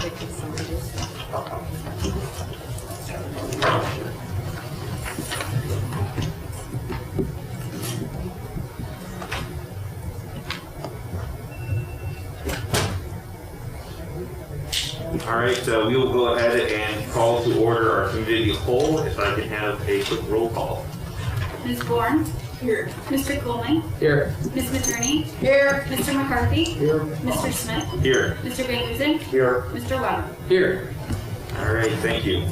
All right, we will go ahead and call to order our committee of the whole. If I can have a quick roll call. Ms. Bourne? Here. Mr. Coleman? Here. Ms. Materney? Here. Mr. McCarthy? Here. Mr. Smith? Here. Mr. Van Duzen? Here. Mr. Weber? Here. All right, thank you.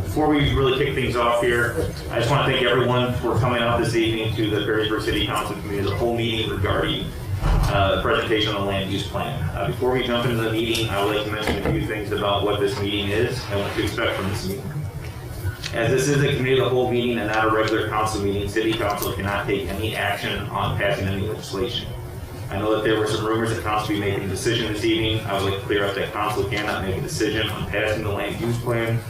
Before we really kick things off here, I just want to thank everyone for coming out this evening to the Perrysburg City Council Committee, the whole meeting regarding the presentation on the land use plan. Before we jump into the meeting, I would like to mention a few things about what this meeting is and what to expect from this meeting. As this is a committee of the whole meeting and not a regular council meeting, City Council cannot take any action on passing any legislation. I know that there were some rumors that council will be making a decision this evening. I would like to clear up that council cannot make a decision on passing the land use plan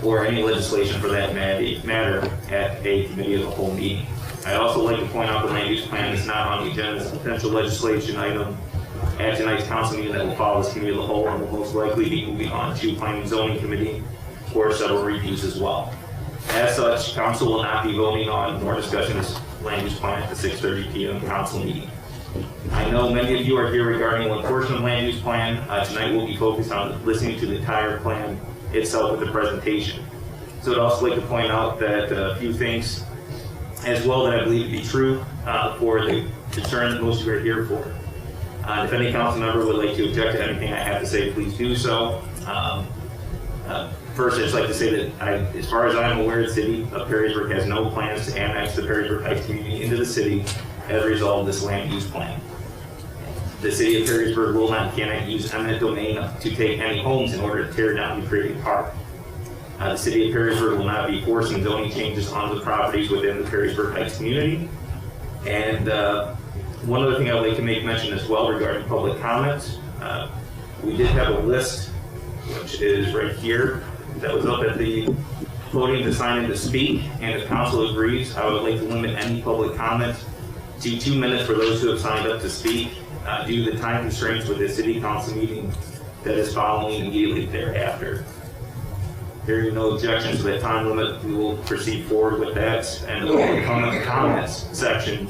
or any legislation for that matter at a committee of the whole meeting. I'd also like to point out the land use plan is not on the agenda as a potential legislation item at tonight's council meeting that will follow this committee of the whole and will most likely be moving on to planning and zoning committee for several reviews as well. As such, council will not be voting on nor discussing this land use plan at the 6:30 p.m. council meeting. I know many of you are here regarding one portion of the land use plan. Tonight we'll be focused on listening to the entire plan itself with the presentation. So I'd also like to point out that a few things as well that I believe to be true for the concern that most of you are here for. If any council member would like to object to anything I have to say, please do so. First, I'd just like to say that as far as I'm aware, the city of Perrysburg has no plans to annex the Perrysburg Heights community into the city as a result of this land use plan. The city of Perrysburg will not cannot use eminent domain to take any homes in order to tear down and create a park. The city of Perrysburg will not be forcing zoning changes on the properties within the Perrysburg Heights community. And one other thing I'd like to make mention as well regarding public comments. We did have a list, which is right here, that was up at the podium to sign in to speak. And if council agrees, I would like to limit any public comments to 2 minutes for those who have signed up to speak due to the time constraints with the city council meeting that is following immediately thereafter. Hearing no objections to that time limit, we will proceed forward with that. And the public comments section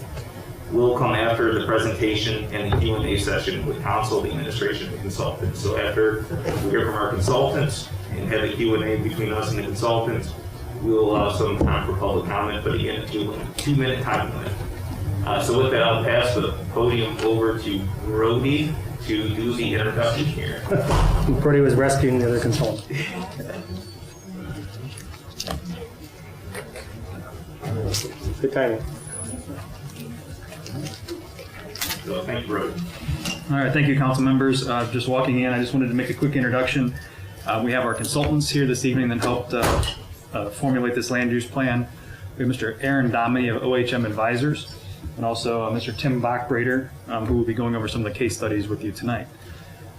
will come after the presentation and the Q&A session with council, the administration, and the consultants. So after we hear from our consultants and have the Q&A between us and the consultants, we will allow some time for public comment, but again, a 2 minute time limit. So with that, I'll pass the podium over to Brody to do the introduction here. Brody was rescuing the other consultant. Good timing. So thank you, Brody. All right, thank you, council members. Just walking in, I just wanted to make a quick introduction. We have our consultants here this evening that helped formulate this land use plan. We have Mr. Aaron Dominy of OHM Advisors, and also Mr. Tim Bachbrader, who will be going over some of the case studies with you tonight.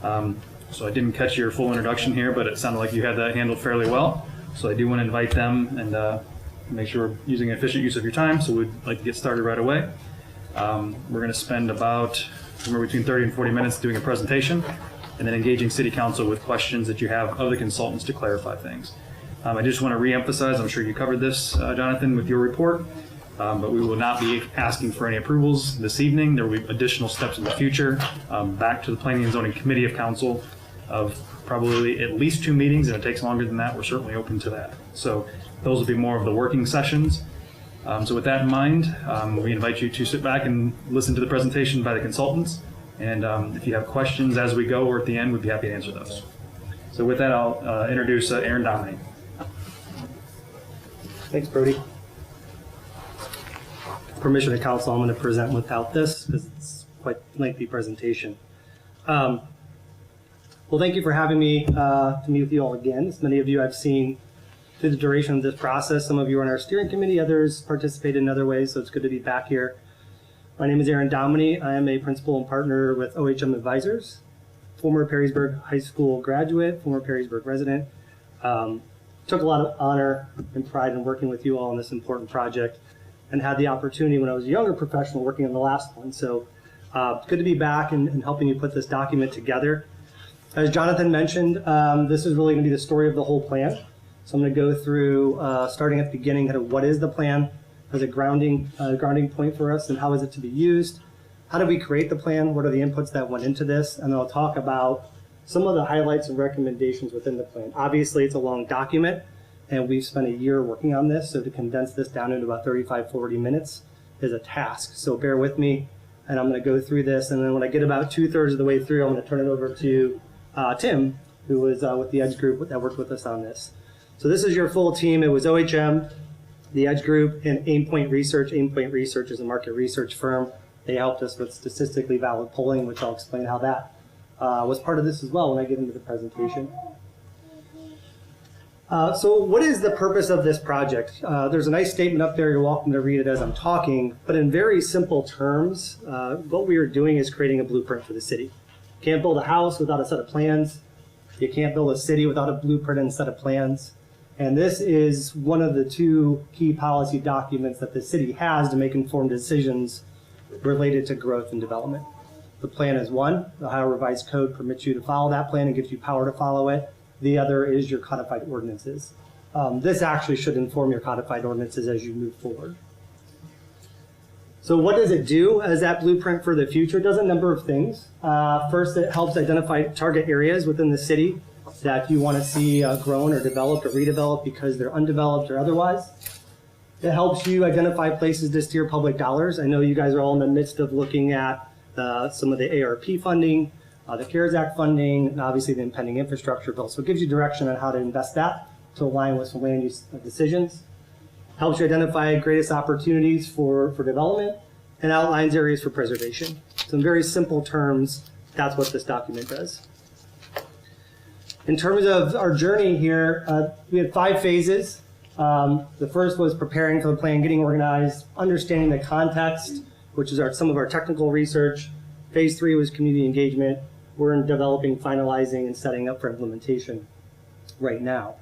So I didn't catch your full introduction here, but it sounded like you had that handled fairly well. So I do want to invite them and make sure we're using an efficient use of your time. So we'd like to get started right away. We're going to spend about somewhere between 30 and 40 minutes doing a presentation and then engaging City Council with questions that you have of the consultants to clarify things. I just want to re-emphasize, I'm sure you covered this, Jonathan, with your report, but we will not be asking for any approvals this evening. There will be additional steps in the future, back to the Planning and Zoning Committee of Council of probably at least 2 meetings, and it takes longer than that, we're certainly open to that. So those will be more of the working sessions. So with that in mind, we invite you to sit back and listen to the presentation by the consultants. And if you have questions as we go or at the end, we'd be happy to answer those. So with that, I'll introduce Aaron Dominy. Thanks, Brody. Permission of council, I'm going to present without this because it's quite a lengthy presentation. Well, thank you for having me to meet with you all again. As many of you I've seen through the duration of this process. Some of you are on our steering committee, others participate in other ways, so it's good to be back here. My name is Aaron Dominy. I am a principal and partner with OHM Advisors, former Perrysburg High School graduate, former Perrysburg resident. Took a lot of honor and pride in working with you all on this important project and had the opportunity when I was a younger professional working on the last one. So good to be back and helping you put this document together. As Jonathan mentioned, this is really going to be the story of the whole plan. So I'm going to go through, starting at the beginning, kind of what is the plan as a grounding point for us, and how is it to be used? How did we create the plan? What are the inputs that went into this? And then I'll talk about some of the highlights and recommendations within the plan. Obviously, it's a long document, and we've spent a year working on this, so to condense this down into about 35, 40 minutes is a task. So bear with me, and I'm going to go through this, and then when I get about 2/3 of the way through, I'm going to turn it over to Tim, who was with the EDGE group that worked with us on this. So this is your full team. It was OHM, the EDGE group, and Aimpoint Research. Aimpoint Research is a market research firm. They helped us with statistically valid polling, which I'll explain how that was part of this as well when I get into the presentation. So what is the purpose of this project? There's a nice statement up there. You're welcome to read it as I'm talking. But in very simple terms, what we are doing is creating a blueprint for the city. You can't build a house without a set of plans. You can't build a city without a blueprint and set of plans. And this is one of the two key policy documents that the city has to make informed decisions related to growth and development. The plan is one. The Ohio Revised Code permits you to follow that plan and gives you power to follow it. The other is your codified ordinances. This actually should inform your codified ordinances as you move forward. So what does it do as that blueprint for the future? It does a number of things. First, it helps identify target areas within the city that you want to see grown or developed or redeveloped because they're undeveloped or otherwise. It helps you identify places to steer public dollars. I know you guys are all in the midst of looking at some of the ARP funding, the CARES Act funding, and obviously the impending infrastructure bill. So it gives you direction on how to invest that to align with some land use decisions. Helps you identify greatest opportunities for development and outlines areas for preservation. So in very simple terms, that's what this document does. In terms of our journey here, we had 5 phases. The first was preparing for the plan, getting organized, understanding the context, which is some of our technical research. Phase 3 was community engagement. We're in developing, finalizing, and setting up for implementation right now.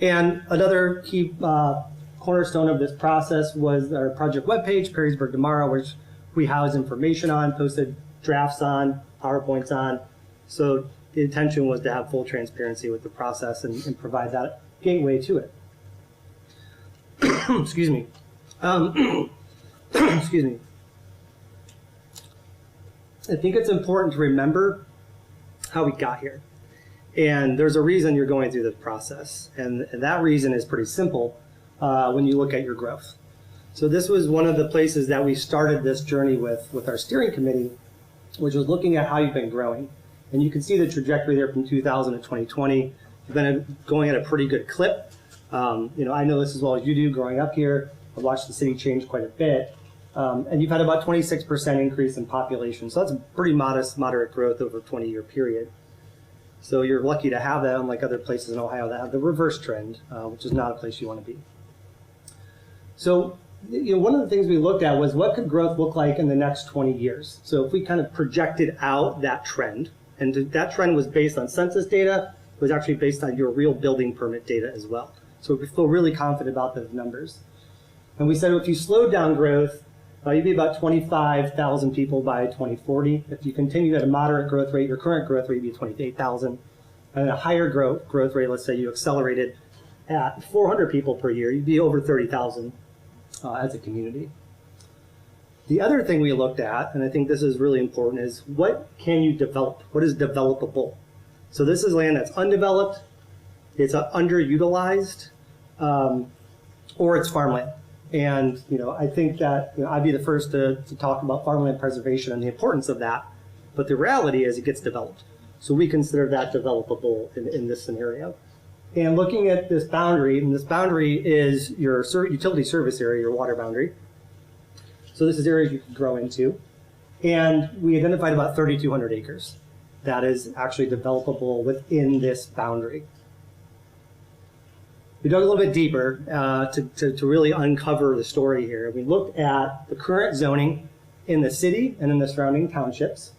And another key cornerstone of this process was our project webpage, Perrysburg Tomorrow, which we house information on, posted drafts on, PowerPoints on. So the intention was to have full transparency with the process and provide that gateway to it. Excuse me. Excuse me. I think it's important to remember how we got here. And there's a reason you're going through this process. And that reason is pretty simple when you look at your growth. So this was one of the places that we started this journey with our steering committee, which was looking at how you've been growing. And you can see the trajectory there from 2000 to 2020. You've been going at a pretty good clip. I know this as well as you do growing up here. I've watched the city change quite a bit. And you've had about 26% increase in population. So that's a pretty moderate growth over a 20-year period. So you're lucky to have that, unlike other places in Ohio that have the reverse trend, which is not a place you want to be. So one of the things we looked at was what could growth look like in the next 20 years? So if we kind of projected out that trend, and that trend was based on census data, it was actually based on your real building permit data as well. So we feel really confident about those numbers. And we said if you slowed down growth, you'd be about 25,000 people by 2040. If you continue at a moderate growth rate, your current growth rate would be 28,000. And a higher growth rate, let's say you accelerated at 400 people per year, you'd be over 30,000 as a community. The other thing we looked at, and I think this is really important, is what can you develop? What is developable? So this is land that's undeveloped, it's underutilized, or it's farmland. And I think that I'd be the first to talk about farmland preservation and the importance of that. But the reality is it gets developed. So we consider that developable in this scenario. And looking at this boundary, and this boundary is your utility service area, your water boundary. So this is areas you can grow into. And we identified about 3,200 acres that is actually developable within this boundary. We dug a little bit deeper to really uncover the story here. We looked at the current zoning in the city and in the surrounding townships.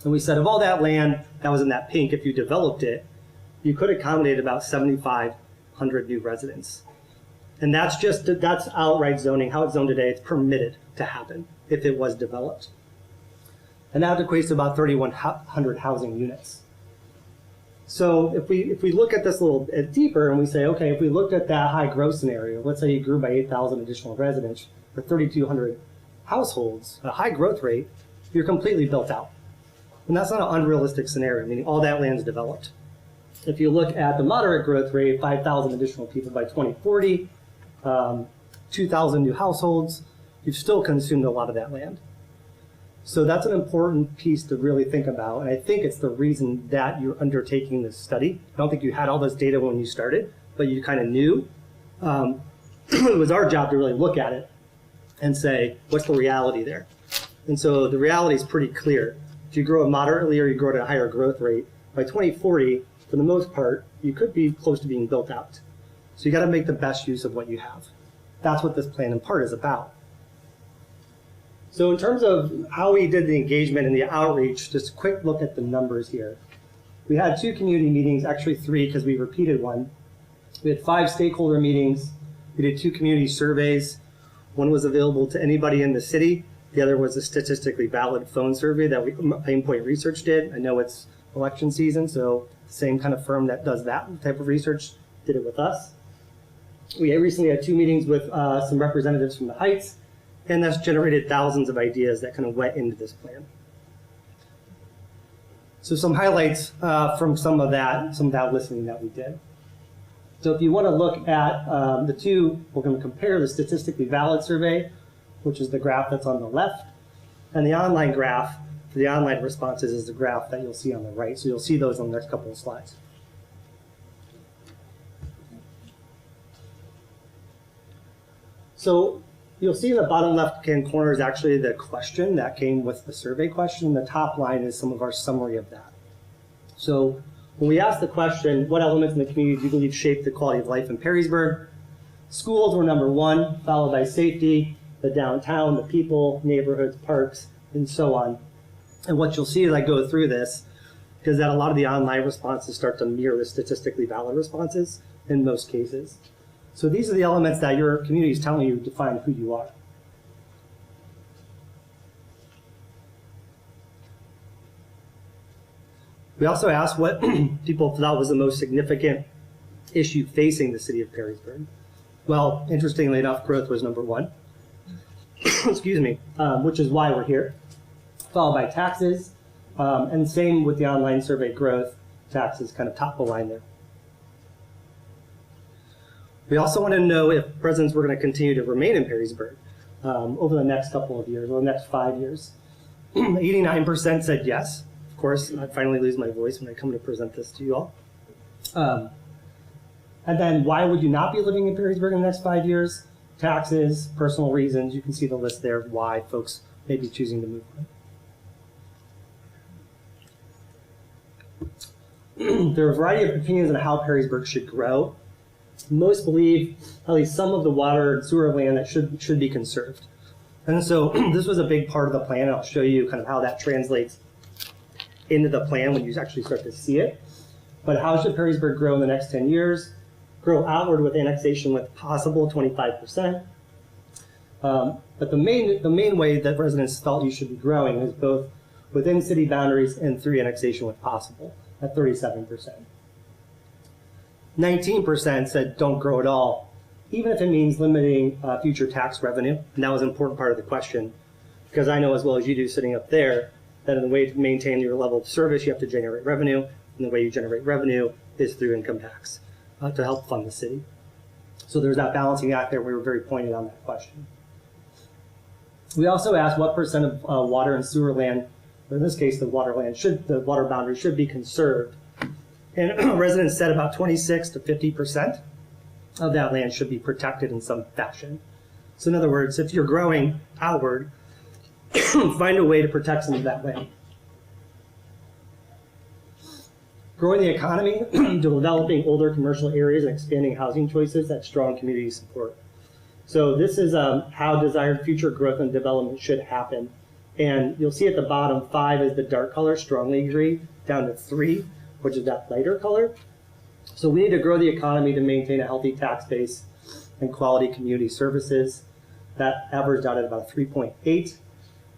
And we said of all that land that was in that pink, if you developed it, you could accommodate about 7,500 new residents. And that's outright zoning. How it's zoned today, it's permitted to happen if it was developed. And that equates to about 3,100 housing units. So if we look at this a little bit deeper and we say, okay, if we looked at that high growth scenario, let's say you grew by 8,000 additional residents for 3,200 households, a high growth rate, you're completely built out. And that's not an unrealistic scenario, meaning all that land's developed. If you look at the moderate growth rate, 5,000 additional people by 2040, 2,000 new households, you've still consumed a lot of that land. So that's an important piece to really think about, and I think it's the reason that you're undertaking this study. I don't think you had all this data when you started, but you kind of knew. It was our job to really look at it and say, what's the reality there? And so the reality is pretty clear. If you grow it moderately or you grow at a higher growth rate, by 2040, for the most part, you could be close to being built out. So you got to make the best use of what you have. That's what this plan in part is about. So in terms of how we did the engagement and the outreach, just a quick look at the numbers here. We had 2 community meetings, actually 3 because we repeated one. We had 5 stakeholder meetings. We did 2 community surveys. One was available to anybody in the city. The other was a statistically valid phone survey that Aimpoint Research did. I know it's election season, so the same kind of firm that does that type of research did it with us. We recently had 2 meetings with some representatives from the Heights, and that's generated thousands of ideas that kind of went into this plan. So some highlights from some of that listening that we did. So if you want to look at the 2, we're going to compare the statistically valid survey, which is the graph that's on the left, and the online graph for the online responses is the graph that you'll see on the right. So you'll see those on the next couple of slides. So you'll see in the bottom left-hand corner is actually the question that came with the survey question. The top line is some of our summary of that. So when we asked the question, what elements in the community do you believe shape the quality of life in Perrysburg? Schools were number 1, followed by safety, the downtown, the people, neighborhoods, parks, and so on. And what you'll see as I go through this is that a lot of the online responses start to mirror the statistically valid responses in most cases. So these are the elements that your community is telling you define who you are. We also asked what people thought was the most significant issue facing the city of Perrysburg. Well, interestingly enough, growth was number 1. Excuse me, which is why we're here. Followed by taxes, and same with the online survey growth, taxes kind of top of the line there. We also want to know if residents were going to continue to remain in Perrysburg over the next couple of years, or the next 5 years. 89% said yes. Of course, I finally lose my voice when I come to present this to you all. And then why would you not be living in Perrysburg in the next 5 years? Taxes, personal reasons. You can see the list there of why folks may be choosing to move on. There are a variety of opinions on how Perrysburg should grow. Most believe at least some of the water and sewer land that should be conserved. And so this was a big part of the plan. I'll show you kind of how that translates into the plan when you actually start to see it. But how should Perrysburg grow in the next 10 years? Grow outward with annexation with possible 25%. But the main way that residents felt you should be growing is both within city boundaries and through annexation with possible at 37%. 19% said don't grow at all, even if it means limiting future tax revenue. And that was an important part of the question, because I know as well as you do sitting up there that in the way to maintain your level of service, you have to generate revenue. And the way you generate revenue is through income tax to help fund the city. So there's that balancing act there. We were very pointed on that question. We also asked what percent of water and sewer land, or in this case, the water boundary should be conserved. And residents said about 26 to 50% of that land should be protected in some fashion. So in other words, if you're growing outward, find a way to protect some of that land. Growing the economy, developing older commercial areas and expanding housing choices, that's strong community support. So this is how desired future growth and development should happen. And you'll see at the bottom, 5 is the dark color, strongly agree, down to 3, which is that lighter color. So we need to grow the economy to maintain a healthy tax base and quality community services. That averaged out at about 3.8.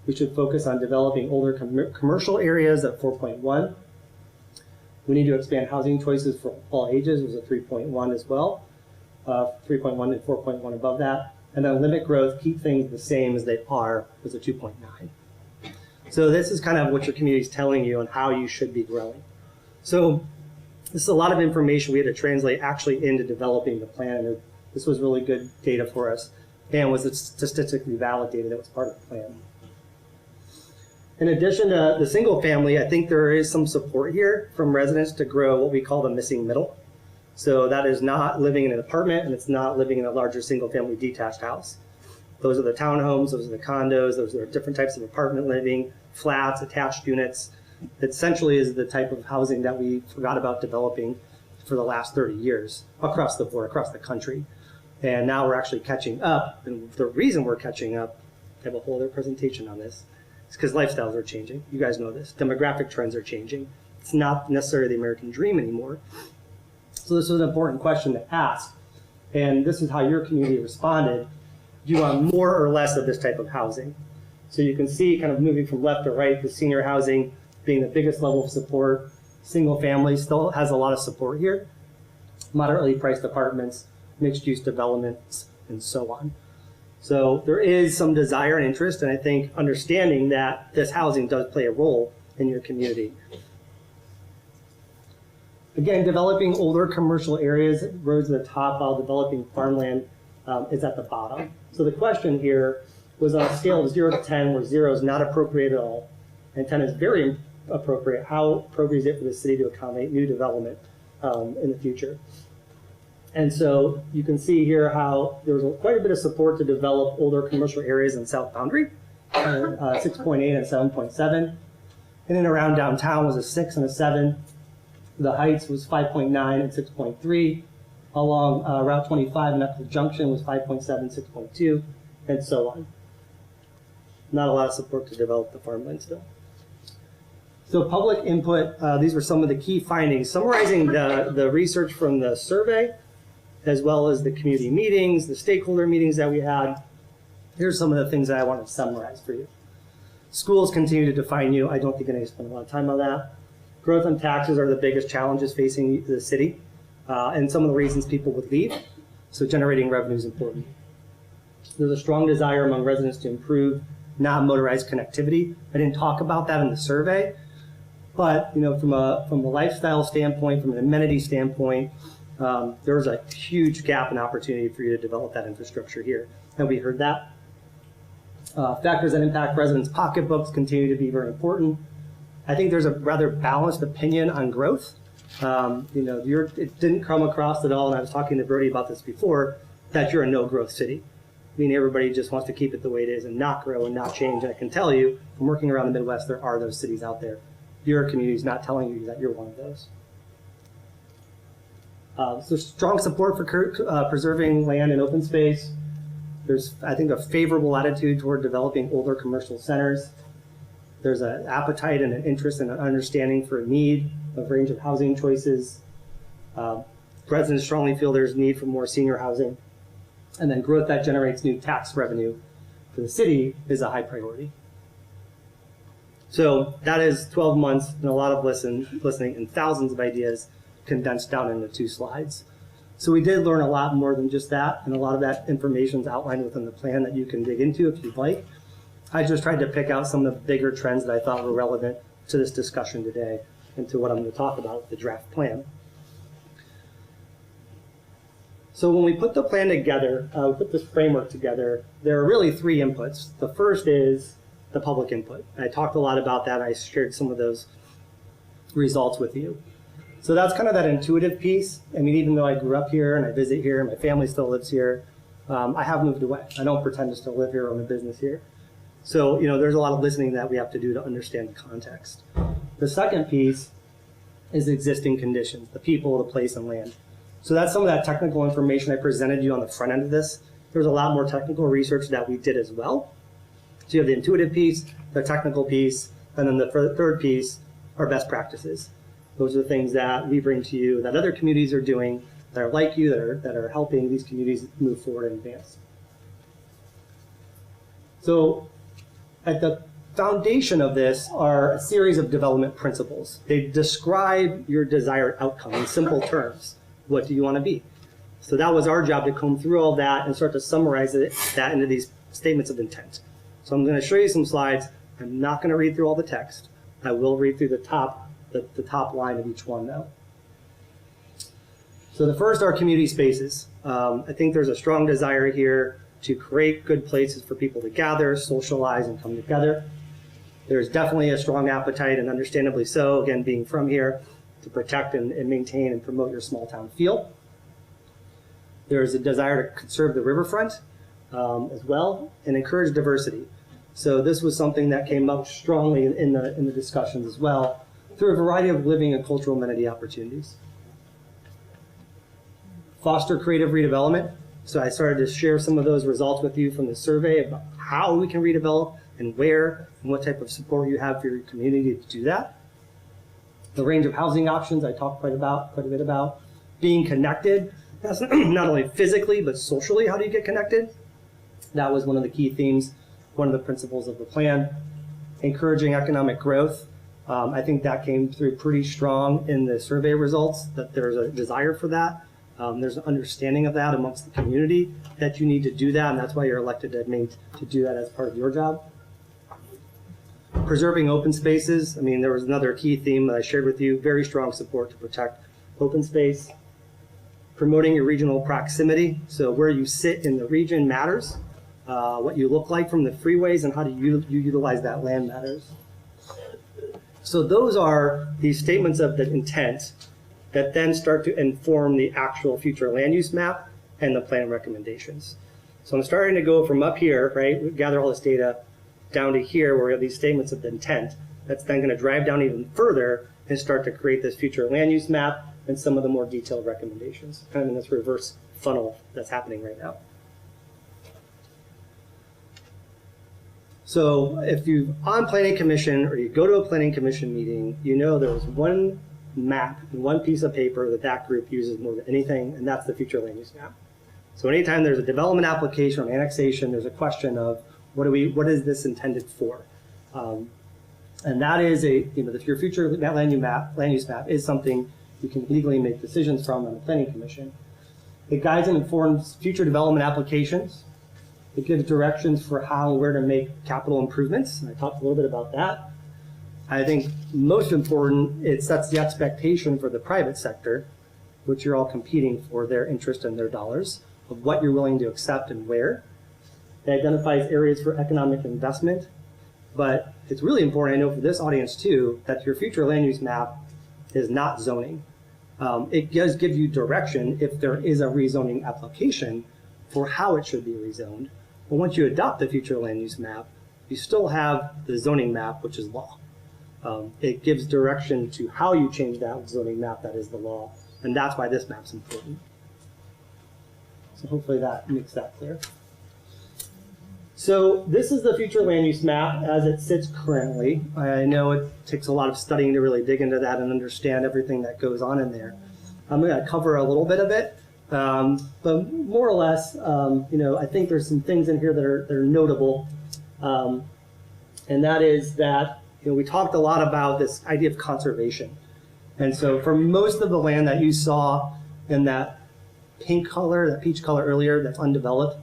We should focus on developing older commercial areas at 4.1. We need to expand housing choices for all ages, was a 3.1 as well. 3.1 and 4.1 above that. And then limit growth, keep things the same as they are, was a 2.9. So this is kind of what your community is telling you on how you should be growing. So this is a lot of information we had to translate actually into developing the plan. And this was really good data for us and was statistically validated. That was part of the plan. In addition to the single family, I think there is some support here from residents to grow what we call the missing middle. So that is not living in an apartment and it's not living in a larger single family detached house. Those are the townhomes, those are the condos, those are different types of apartment living, flats, attached units. It essentially is the type of housing that we forgot about developing for the last 30 years across the board, across the country. And now we're actually catching up. And the reason we're catching up, I have a whole other presentation on this, is because lifestyles are changing. You guys know this. Demographic trends are changing. It's not necessarily the American dream anymore. So this was an important question to ask. And this is how your community responded. Do you want more or less of this type of housing? So you can see kind of moving from left to right, the senior housing being the biggest level of support. Single family still has a lot of support here. Moderately priced apartments, mixed use developments, and so on. So there is some desire and interest, and I think understanding that this housing does play a role in your community. Again, developing older commercial areas, roads at the top, while developing farmland is at the bottom. So the question here was on a scale of 0 to 10, where 0 is not appropriate at all, and 10 is very appropriate. How appropriate is it for the city to accommodate new development in the future? And so you can see here how there was quite a bit of support to develop older commercial areas in South Boundary, 6.8 and 7.7. In and around downtown was a 6 and a 7. The Heights was 5.9 and 6.3. Along Route 25 and up to the Junction was 5.7, 6.2, and so on. Not a lot of support to develop the farmland still. So public input, these were some of the key findings, summarizing the research from the survey, as well as the community meetings, the stakeholder meetings that we had. Here's some of the things that I want to summarize for you. Schools continue to define you. I don't think I need to spend a lot of time on that. Growth and taxes are the biggest challenges facing the city, and some of the reasons people would leave. So generating revenue is important. There's a strong desire among residents to improve non-motorized connectivity. I didn't talk about that in the survey, but from a lifestyle standpoint, from an amenity standpoint, there's a huge gap and opportunity for you to develop that infrastructure here. And we heard that. Factors that impact residents' pocketbooks continue to be very important. I think there's a rather balanced opinion on growth. It didn't come across at all, and I was talking to Brody about this before, that you're a no-growth city. I mean, everybody just wants to keep it the way it is and not grow and not change. And I can tell you, from working around the Midwest, there are those cities out there. Your community is not telling you that you're one of those. So strong support for preserving land and open space. There's, I think, a favorable attitude toward developing older commercial centers. There's an appetite and an interest and an understanding for a need of range of housing choices. Residents strongly feel there's need for more senior housing. And then growth that generates new tax revenue for the city is a high priority. So that is 12 months and a lot of listening and thousands of ideas condensed down into 2 slides. So we did learn a lot more than just that, and a lot of that information is outlined within the plan that you can dig into if you'd like. I just tried to pick out some of the bigger trends that I thought were relevant to this discussion today and to what I'm going to talk about, the draft plan. So when we put the plan together, we put this framework together, there are really 3 inputs. The first is the public input. I talked a lot about that. I shared some of those results with you. So that's kind of that intuitive piece. I mean, even though I grew up here and I visit here, my family still lives here, I have moved away. I don't pretend to still live here or own a business here. So, there's a lot of listening that we have to do to understand the context. The second piece is existing conditions, the people, the place, and land. So that's some of that technical information I presented you on the front end of this. There's a lot more technical research that we did as well. So you have the intuitive piece, the technical piece, and then the third piece are best practices. Those are the things that we bring to you that other communities are doing, that are like you, that are helping these communities move forward and advance. So at the foundation of this are a series of development principles. They describe your desired outcome in simple terms. What do you want to be? So that was our job, to comb through all that and start to summarize that into these statements of intent. So I'm going to show you some slides. I'm not going to read through all the text. I will read through the top line of each one, though. So the first are community spaces. I think there's a strong desire here to create good places for people to gather, socialize, and come together. There's definitely a strong appetite, and understandably so, again, being from here, to protect and maintain and promote your small town feel. There's a desire to conserve the riverfront as well, and encourage diversity. So this was something that came up strongly in the discussions as well, through a variety of living and cultural amenity opportunities. Foster creative redevelopment. So I started to share some of those results with you from the survey about how we can redevelop and where and what type of support you have for your community to do that. The range of housing options I talked quite a bit about. Being connected, that's not only physically but socially. How do you get connected? That was one of the key themes, one of the principles of the plan. Encouraging economic growth. I think that came through pretty strong in the survey results, that there's a desire for that. There's an understanding of that amongst the community, that you need to do that, and that's why you're elected to do that as part of your job. Preserving open spaces. I mean, there was another key theme that I shared with you, very strong support to protect open space. Promoting your regional proximity, so where you sit in the region matters. What you look like from the freeways and how do you utilize that land matters. So those are these statements of the intent that then start to inform the actual future land use map and the plan recommendations. So I'm starting to go from up here, right, we gather all this data, down to here where we have these statements of the intent. That's then going to drive down even further and start to create this future land use map and some of the more detailed recommendations, kind of in this reverse funnel that's happening right now. So if you're on planning commission or you go to a planning commission meeting, you know there's one map and one piece of paper that group uses more than anything, and that's the future land use map. So anytime there's a development application or annexation, there's a question of what is this intended for? And that is your future land use map is something you can legally make decisions from on the planning commission. It guides and informs future development applications. It gives directions for how and where to make capital improvements. And I talked a little bit about that. I think most important, it sets the expectation for the private sector, which you're all competing for their interest and their dollars, of what you're willing to accept and where. It identifies areas for economic investment. But it's really important, I know for this audience too, that your future land use map is not zoning. It does give you direction if there is a rezoning application for how it should be rezoned. But once you adopt the future land use map, you still have the zoning map, which is law. It gives direction to how you change that zoning map, that is the law. And that's why this map's important. So hopefully that makes that clear. So this is the future land use map as it sits currently. I know it takes a lot of studying to really dig into that and understand everything that goes on in there. I'm going to cover a little bit of it, but more or less, I think there's some things in here that are notable, and that is that we talked a lot about this idea of conservation. And so for most of the land that you saw in that pink color, that peach color earlier, that's undeveloped,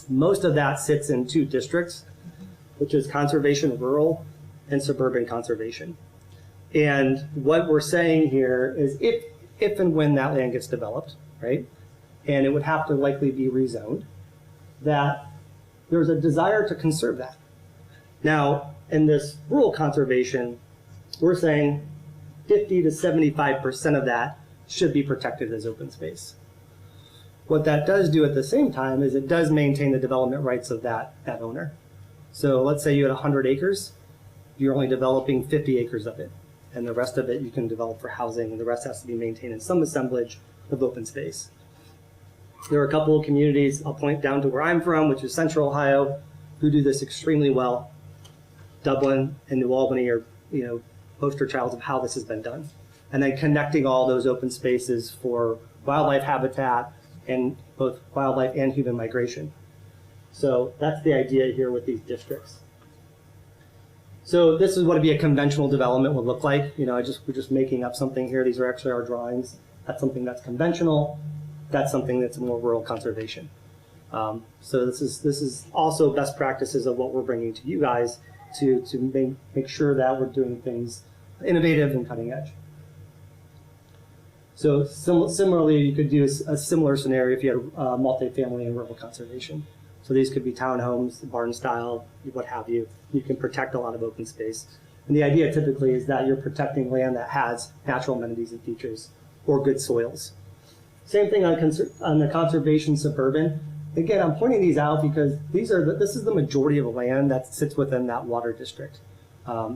most of that sits in two districts, which is conservation rural and suburban conservation. And what we're saying here is if and when that land gets developed, right, and it would have to likely be rezoned, that there's a desire to conserve that. Now, in this rural conservation, we're saying 50 to 75% of that should be protected as open space. What that does do at the same time is it does maintain the development rights of that owner. So let's say you had 100 acres, you're only developing 50 acres of it, and the rest of it you can develop for housing, and the rest has to be maintained in some assemblage of open space. There are a couple of communities, I'll point down to where I'm from, which is Central Ohio, who do this extremely well. Dublin and New Albany are, poster childs of how this has been done. And then connecting all those open spaces for wildlife habitat and both wildlife and human migration. So that's the idea here with these districts. So this is what a conventional development would look like. We're just making up something here. These are actually our drawings. That's something that's conventional. That's something that's more rural conservation. So this is also best practices of what we're bringing to you guys to make sure that we're doing things innovative and cutting edge. So similarly, you could do a similar scenario if you had multifamily and rural conservation. So these could be townhomes, barn style, what have you. You can protect a lot of open space. And the idea typically is that you're protecting land that has natural amenities and features or good soils. Same thing on the conservation suburban. Again, I'm pointing these out because this is the majority of the land that sits within that water district,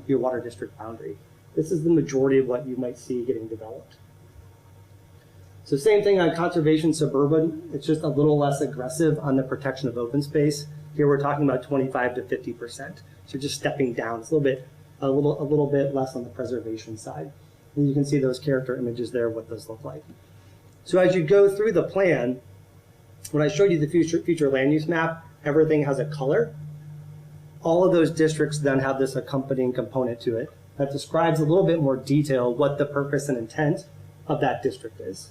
your water district boundary. This is the majority of what you might see getting developed. So same thing on conservation suburban. It's just a little less aggressive on the protection of open space. Here we're talking about 25 to 50%. So just stepping down. It's a little bit less on the preservation side. And you can see those character images there, what those look like. So as you go through the plan, when I showed you the future land use map, everything has a color. All of those districts then have this accompanying component to it that describes a little bit more detail what the purpose and intent of that district is.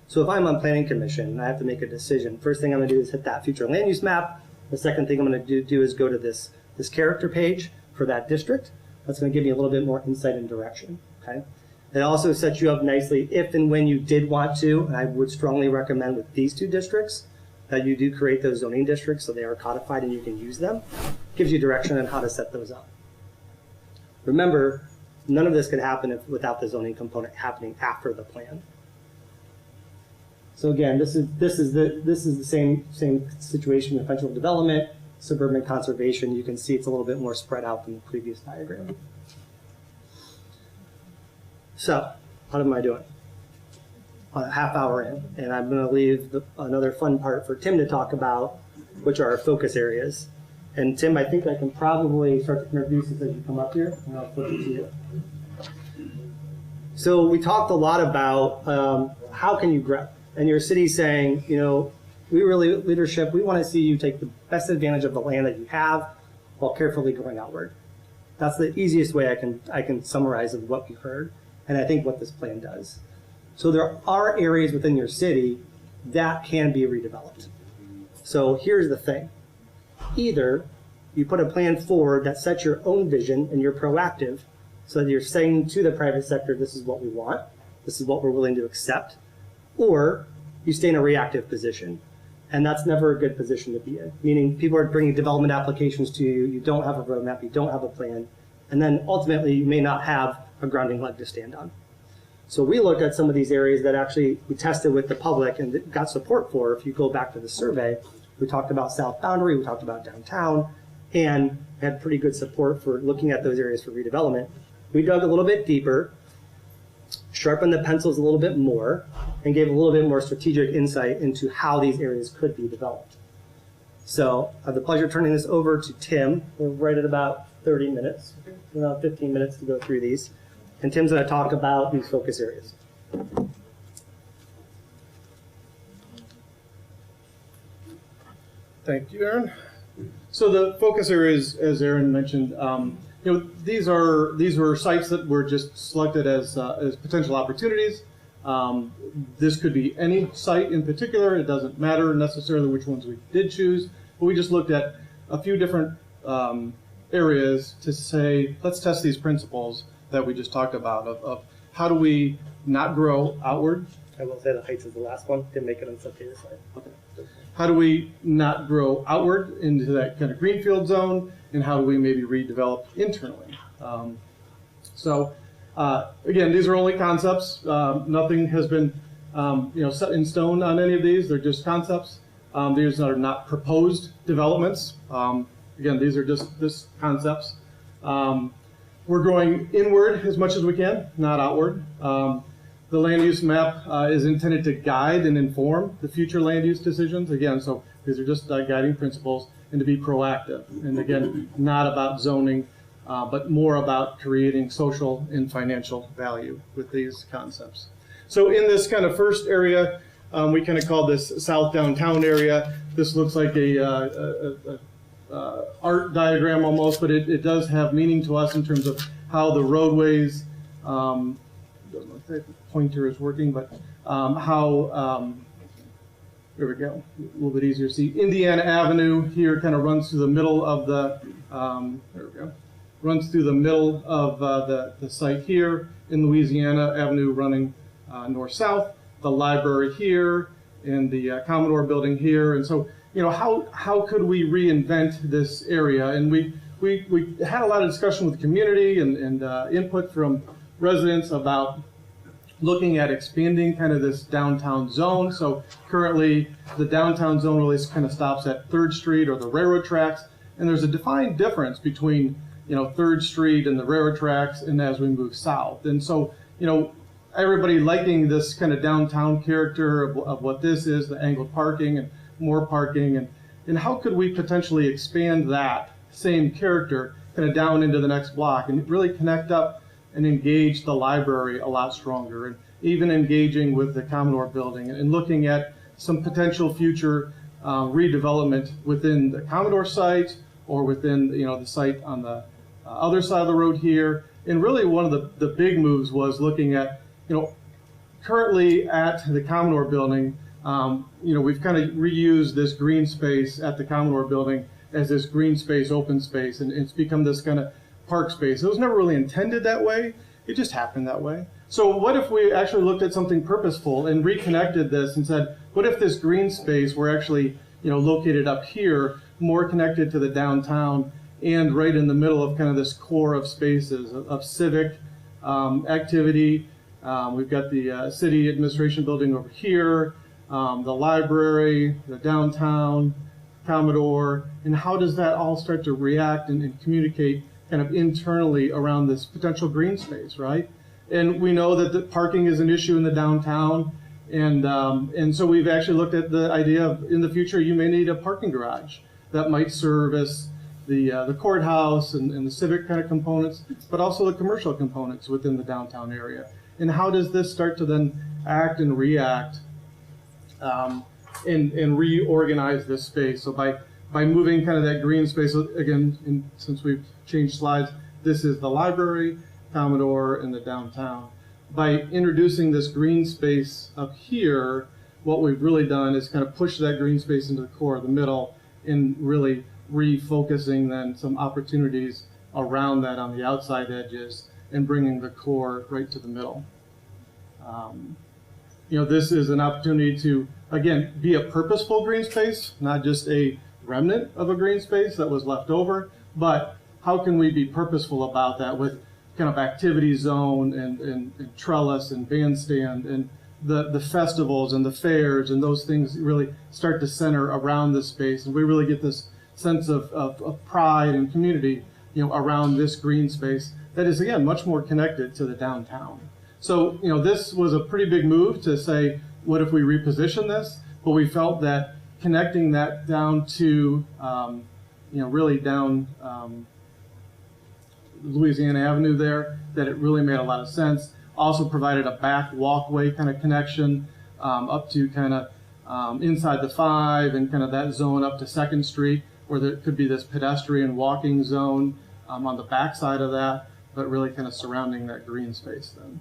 So if I'm on planning commission and I have to make a decision, first thing I'm going to do is hit that future land use map. The second thing I'm going to do is go to this character page for that district. That's going to give me a little bit more insight and direction. Okay. It also sets you up nicely if and when you did want to, and I would strongly recommend with these two districts, that you do create those zoning districts so they are codified and you can use them. Gives you direction on how to set those up. Remember, none of this could happen without the zoning component happening after the plan. So again, this is the same situation with conventional development, suburban conservation. You can see it's a little bit more spread out than the previous diagram. So, how am I doing? A half hour in, and I'm going to leave another fun part for Tim to talk about, which are our focus areas. And Tim, I think I can probably start to introduce this as you come up here, and I'll flip it to you. So we talked a lot about how can you grow, and your city's saying, leadership, we want to see you take the best advantage of the land that you have while carefully growing outward. That's the easiest way I can summarize of what we heard, and I think what this plan does. So there are areas within your city that can be redeveloped. So here's the thing. Either you put a plan forward that sets your own vision and you're proactive, so that you're saying to the private sector, this is what we want, this is what we're willing to accept, or you stay in a reactive position. And that's never a good position to be in. Meaning people are bringing development applications to you, you don't have a roadmap, you don't have a plan, and then ultimately you may not have a grounding leg to stand on. So we looked at some of these areas that actually we tested with the public and got support for. If you go back to the survey, we talked about South Boundary, we talked about downtown, and had pretty good support for looking at those areas for redevelopment. We dug a little bit deeper, sharpened the pencils a little bit more, and gave a little bit more strategic insight into how these areas could be developed. So I have the pleasure of turning this over to Tim. We're right at about 30 minutes, about 15 minutes to go through these. And Tim's going to talk about these focus areas. Thank you, Aaron. So the focus areas, as Aaron mentioned, these were sites that were just selected as potential opportunities. This could be any site in particular. It doesn't matter necessarily which ones we did choose, but we just looked at a few different areas to say, let's test these principles that we just talked about of how do we not grow outward. I will say the Heights is the last one. Didn't make it on some data side. Okay. How do we not grow outward into that kind of greenfield zone, and how do we maybe redevelop internally? Again, these are only concepts. Nothing has been set in stone on any of these. They're just concepts. These are not proposed developments. Again, these are just concepts. We're growing inward as much as we can, not outward. The land use map is intended to guide and inform the future land use decisions. Again, so these are just guiding principles, and to be proactive. And again, not about zoning, but more about creating social and financial value with these concepts. So in this kind of first area, we kind of call this South Downtown area. This looks like a art diagram almost, but it does have meaning to us in terms of how the roadways, don't know if the pointer is working, but there we go, a little bit easier to see. Indiana Avenue here kind of runs through the middle of the, there we go, runs through the middle of the site here. In Louisiana Avenue running north-south, the library here, and the Commodore building here. And so, you know, how could we reinvent this area? And we had a lot of discussion with the community and input from residents about looking at expanding kind of this downtown zone. So currently the downtown zone really kind of stops at 3rd Street or the railroad tracks. And there's a defined difference between, you know, 3rd Street and the railroad tracks and as we move south. And so, you know, everybody liking this kind of downtown character of what this is, the angled parking and more parking, and how could we potentially expand that same character kind of down into the next block and really connect up and engage the library a lot stronger, and even engaging with the Commodore building and looking at some potential future redevelopment within the Commodore site or within, you know, the site on the other side of the road here. And really one of the big moves was looking at, you know, currently at the Commodore building, you know, we've kind of reused this green space at the Commodore building as this green space, open space, and it's become this kind of park space. It was never really intended that way. It just happened that way. So what if we actually looked at something purposeful and reconnected this and said, what if this green space were actually, you know, located up here, more connected to the downtown and right in the middle of kind of this core of spaces of civic activity. We've got the city administration building over here, the library, the downtown, Commodore, and how does that all start to react and communicate kind of internally around this potential green space, right? And we know that the parking is an issue in the downtown, and so we've actually looked at the idea of, in the future, you may need a parking garage that might service the courthouse and the civic kind of components, but also the commercial components within the downtown area. And how does this start to then act and react and reorganize this space? So by moving kind of that green space, again, since we've changed slides, this is the library, Commodore, and the downtown. By introducing this green space up here, what we've really done is kind of push that green space into the core of the middle and really refocusing then some opportunities around that on the outside edges and bringing the core right to the middle. You know, this is an opportunity to, again, be a purposeful green space, not just a remnant of a green space that was left over, but how can we be purposeful about that with kind of activity zone and trellis and bandstand and the festivals and the fairs and those things really start to center around this space, and we really get this sense of pride and community, you know, around this green space that is, again, much more connected to the downtown. So, you know, this was a pretty big move to say, what if we reposition this? But we felt that connecting that down to, you know, really down Louisiana Avenue there, that it really made a lot of sense. Also provided a back walkway kind of connection up to kind of inside the 5 and kind of that zone up to 2nd Street, where there could be this pedestrian walking zone on the back side of that, but really kind of surrounding that green space then.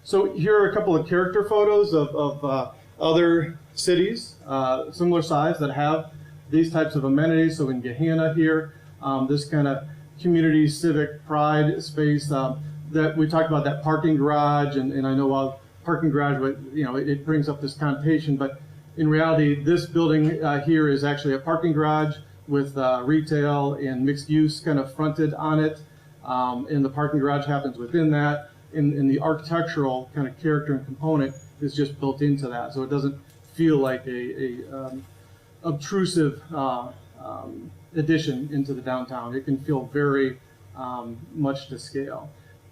So here are a couple of character photos of other cities, similar size, that have these types of amenities. So in Gahanna here, this kind of community civic pride space that we talked about, that parking garage, and I know while parking garage, you know, it brings up this connotation, but in reality, this building here is actually a parking garage with retail and mixed use kind of fronted on it, and the parking garage happens within that, and the architectural kind of character and component is just built into that, so it doesn't feel like a obtrusive addition into the downtown. It can feel very much to scale.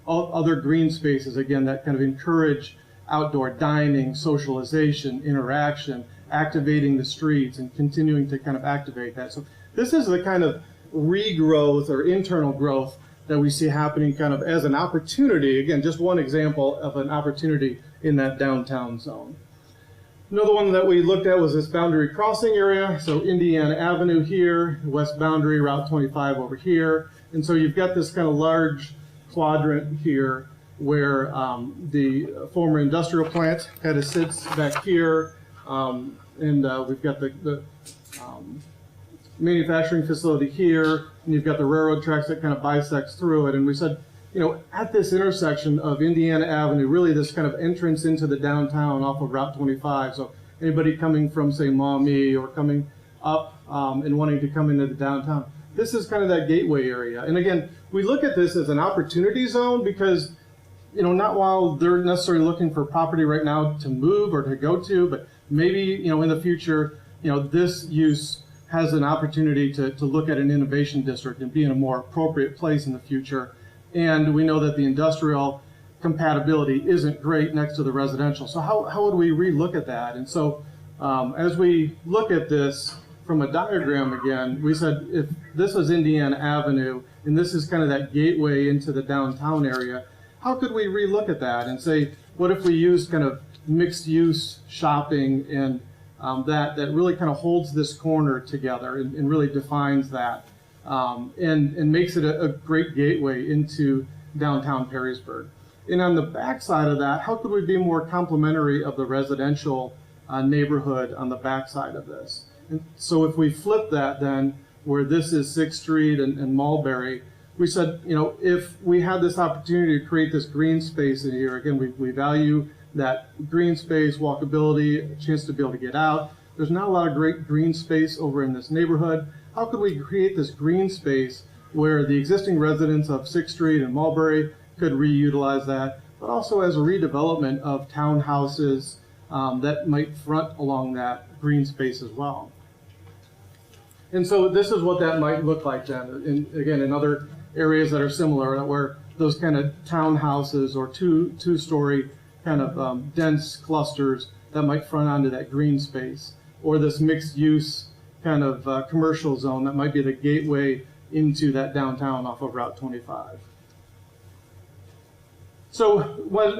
Other green spaces, again, that kind of encourage outdoor dining, socialization, interaction, activating the streets and continuing to kind of activate that. So this is the kind of regrowth or internal growth that we see happening kind of as an opportunity. Again, just one example of an opportunity in that downtown zone. Another one that we looked at was this boundary crossing area. So Indiana Avenue here, west boundary, Route 25 over here. And so you've got this kind of large quadrant here where the former industrial plant kind of sits back here. We've got the manufacturing facility here, and you've got the railroad tracks that kind of bisects through it. And we said, you know, at this intersection of Indiana Avenue, really this kind of entrance into the downtown off of Route 25. So anybody coming from, say, Maumee or coming up and wanting to come into the downtown, this is kind of that gateway area. And again, we look at this as an opportunity zone because, you know, not while they're necessarily looking for property right now to move or to go to, but maybe, you know, in the future, you know, this use has an opportunity to look at an innovation district and be in a more appropriate place in the future. And we know that the industrial compatibility isn't great next to the residential. So how would we relook at that? And so as we look at this from a diagram again, we said if this is Indiana Avenue and this is kind of that gateway into the downtown area, how could we relook at that and say, what if we used kind of mixed use shopping and that really kind of holds this corner together and really defines that and makes it a great gateway into downtown Perrysburg. And on the back side of that, how could we be more complementary of the residential neighborhood on the back side of this? And so if we flip that then, where this is 6th Street and Mulberry, we said, you know, if we had this opportunity to create this green space in here, again, we value that green space, walkability, a chance to be able to get out. There's not a lot of great green space over in this neighborhood. How could we create this green space where the existing residents of 6th Street and Mulberry could reutilize that, but also as a redevelopment of townhouses that might front along that green space as well. And so this is what that might look like then. Again, in other areas that are similar, where those kind of townhouses or two-story kind of dense clusters that might front onto that green space, or this mixed use kind of commercial zone that might be the gateway into that downtown off of Route 25. So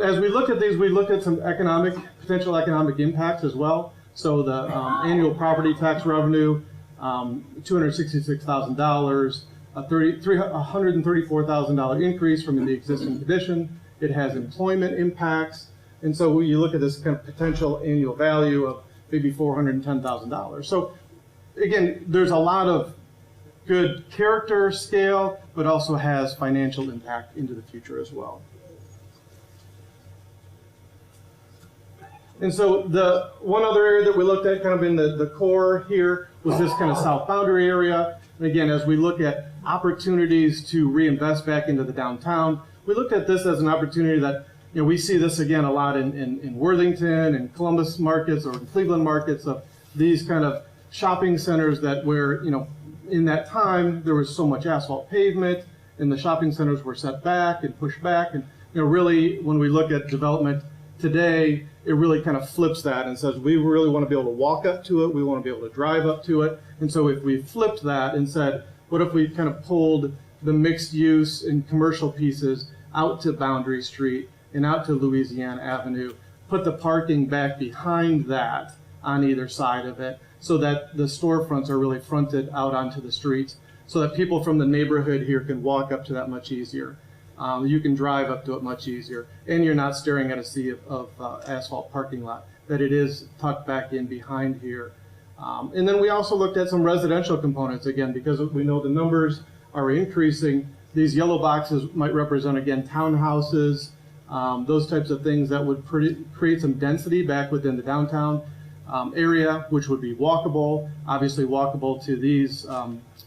as we look at these, we look at some potential economic impacts as well. So the annual property tax revenue, $266,000, a $134,000 increase from the existing condition. It has employment impacts. And so you look at this kind of potential annual value of maybe $410,000. So again, there's a lot of good character scale, but also has financial impact into the future as well. And so the one other area that we looked at kind of in the core here was this kind of south boundary area. And again, as we look at opportunities to reinvest back into the downtown, we looked at this as an opportunity that, you know, we see this again a lot in Worthington and Columbus markets or in Cleveland markets of these kind of shopping centers that where, you know, in that time there was so much asphalt pavement and the shopping centers were set back and pushed back. And, you know, really when we look at development today, it really kind of flips that and says we really want to be able to walk up to it, we want to be able to drive up to it. And so if we flipped that and said, what if we kind of pulled the mixed use and commercial pieces out to Boundary Street and out to Louisiana Avenue, put the parking back behind that on either side of it so that the storefronts are really fronted out onto the streets so that people from the neighborhood here can walk up to that much easier. You can drive up to it much easier, and you're not staring at a sea of asphalt parking lot, that it is tucked back in behind here. And then we also looked at some residential components, again, because we know the numbers are increasing. These yellow boxes might represent, again, townhouses, those types of things that would create some density back within the downtown area, which would be walkable, obviously walkable to these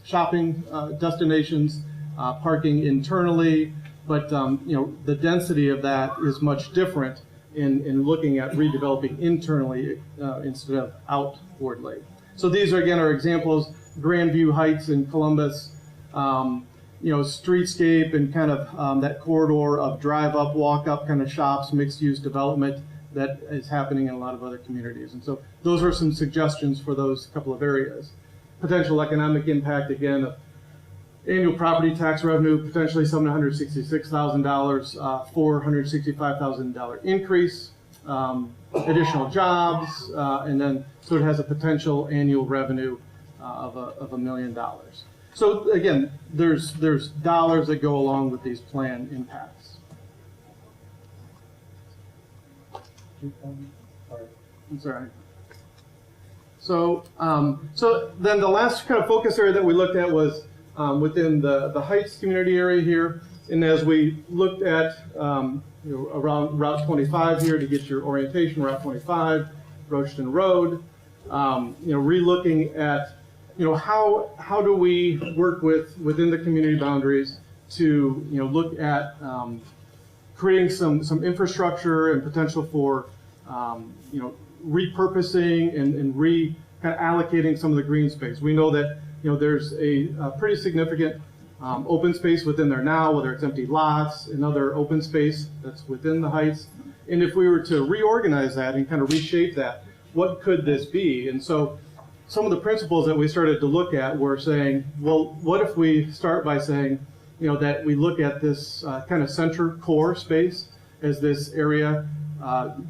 shopping destinations, parking internally. But you know, the density of that is much different in looking at redeveloping internally instead of outwardly. So these are examples: Grandview Heights in Columbus, you know, streetscape and kind of that corridor of drive up, walk up kind of shops, mixed use development that is happening in a lot of other communities. And so those are some suggestions for those couple of areas. Potential economic impact, again, of annual property tax revenue, potentially $766,000, $465,000 increase. additional jobs, and then so it has a potential annual revenue of $1 million. So again, there's dollars that go along with these plan impacts. I'm sorry. So, so then the last kind of focus area that we looked at was within the Heights community area here. And as we looked at around Route 25 here to get your orientation, Route 25, Roachton Road, re-looking at how do we work within the community boundaries to look at creating some infrastructure and potential for repurposing and kind of allocating some of the green space. We know that there's a pretty significant open space within there now, whether it's empty lots and other open space that's within the Heights. And if we were to reorganize that and kind of reshape that, what could this be? And so some of the principles that we started to look at were saying, well, what if we start by saying, that we look at this kind of center core space as this area,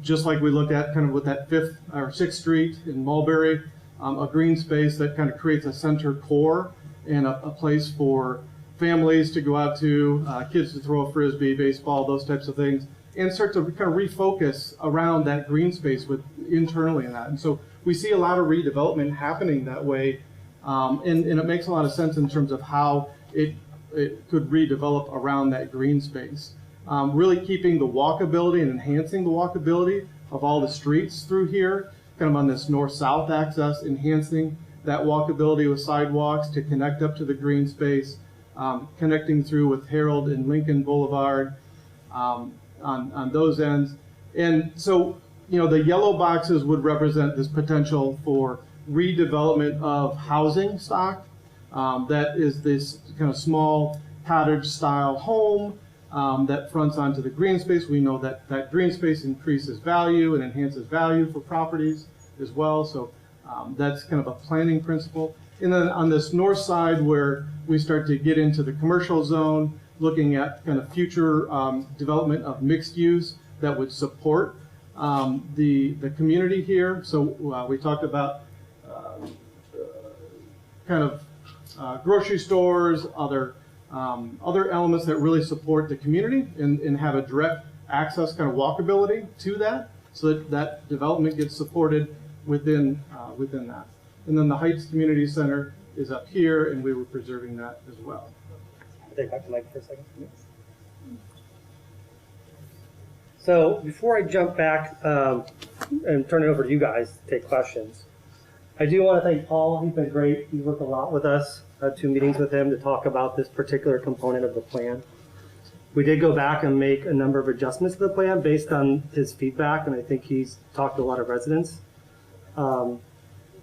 just like we looked at kind of with that 5th or 6th Street in Mulberry, a green space that kind of creates a center core and a place for families to go out to, kids to throw a frisbee, baseball, those types of things, and start to kind of refocus around that green space internally in that. And so we see a lot of redevelopment happening that way, and it makes a lot of sense in terms of how it could redevelop around that green space. Really keeping the walkability and enhancing the walkability of all the streets through here, kind of on this north-south access, enhancing that walkability with sidewalks to connect up to the green space, connecting through with Harold and Lincoln Boulevard on those ends. And so, the yellow boxes would represent this potential for redevelopment of housing stock. That is this kind of small cottage-style home that fronts onto the green space. We know that that green space increases value and enhances value for properties as well. So that's kind of a planning principle. And then on this north side where we start to get into the commercial zone, looking at kind of future development of mixed use that would support the community here. So we talked about kind of grocery stores, other elements that really support the community and have a direct access kind of walkability to that, so that that development gets supported within that. And then the Heights Community Center is up here, and we were preserving that as well. Take back the mic for a second. So before I jump back and turn it over to you guys to take questions, I do want to thank Paul. He's been great. He's worked a lot with us. I had 2 meetings with him to talk about this particular component of the plan. We did go back and make a number of adjustments to the plan based on his feedback, and I think he's talked to a lot of residents.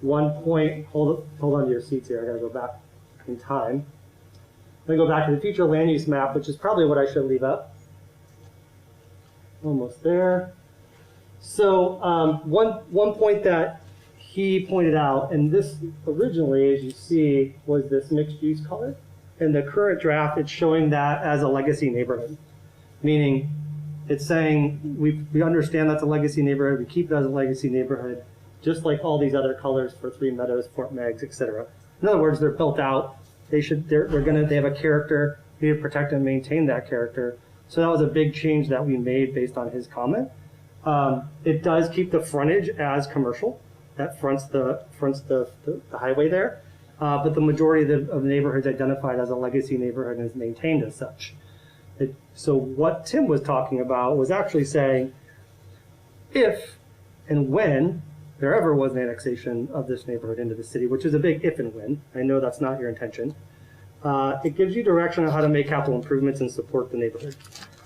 One point, hold on to your seats here. I got to go back in time. I'm going to go back to the future land use map, which is probably what I should leave up. Almost there. So one point that he pointed out, and this originally, as you see, was this mixed use color. In the current draft, it's showing that as a legacy neighborhood, meaning it's saying we understand that's a legacy neighborhood, we keep it as a legacy neighborhood, just like all these other colors for Three Meadows, Fort Meigs, etc. In other words, they're built out. They have a character. We need to protect and maintain that character. So that was a big change that we made based on his comment. It does keep the frontage as commercial. That fronts the highway there. But the majority of the neighborhoods identified as a legacy neighborhood and is maintained as such. So what Tim was talking about was actually saying, if and when there ever was an annexation of this neighborhood into the city, which is a big if and when, I know that's not your intention, it gives you direction on how to make capital improvements and support the neighborhood.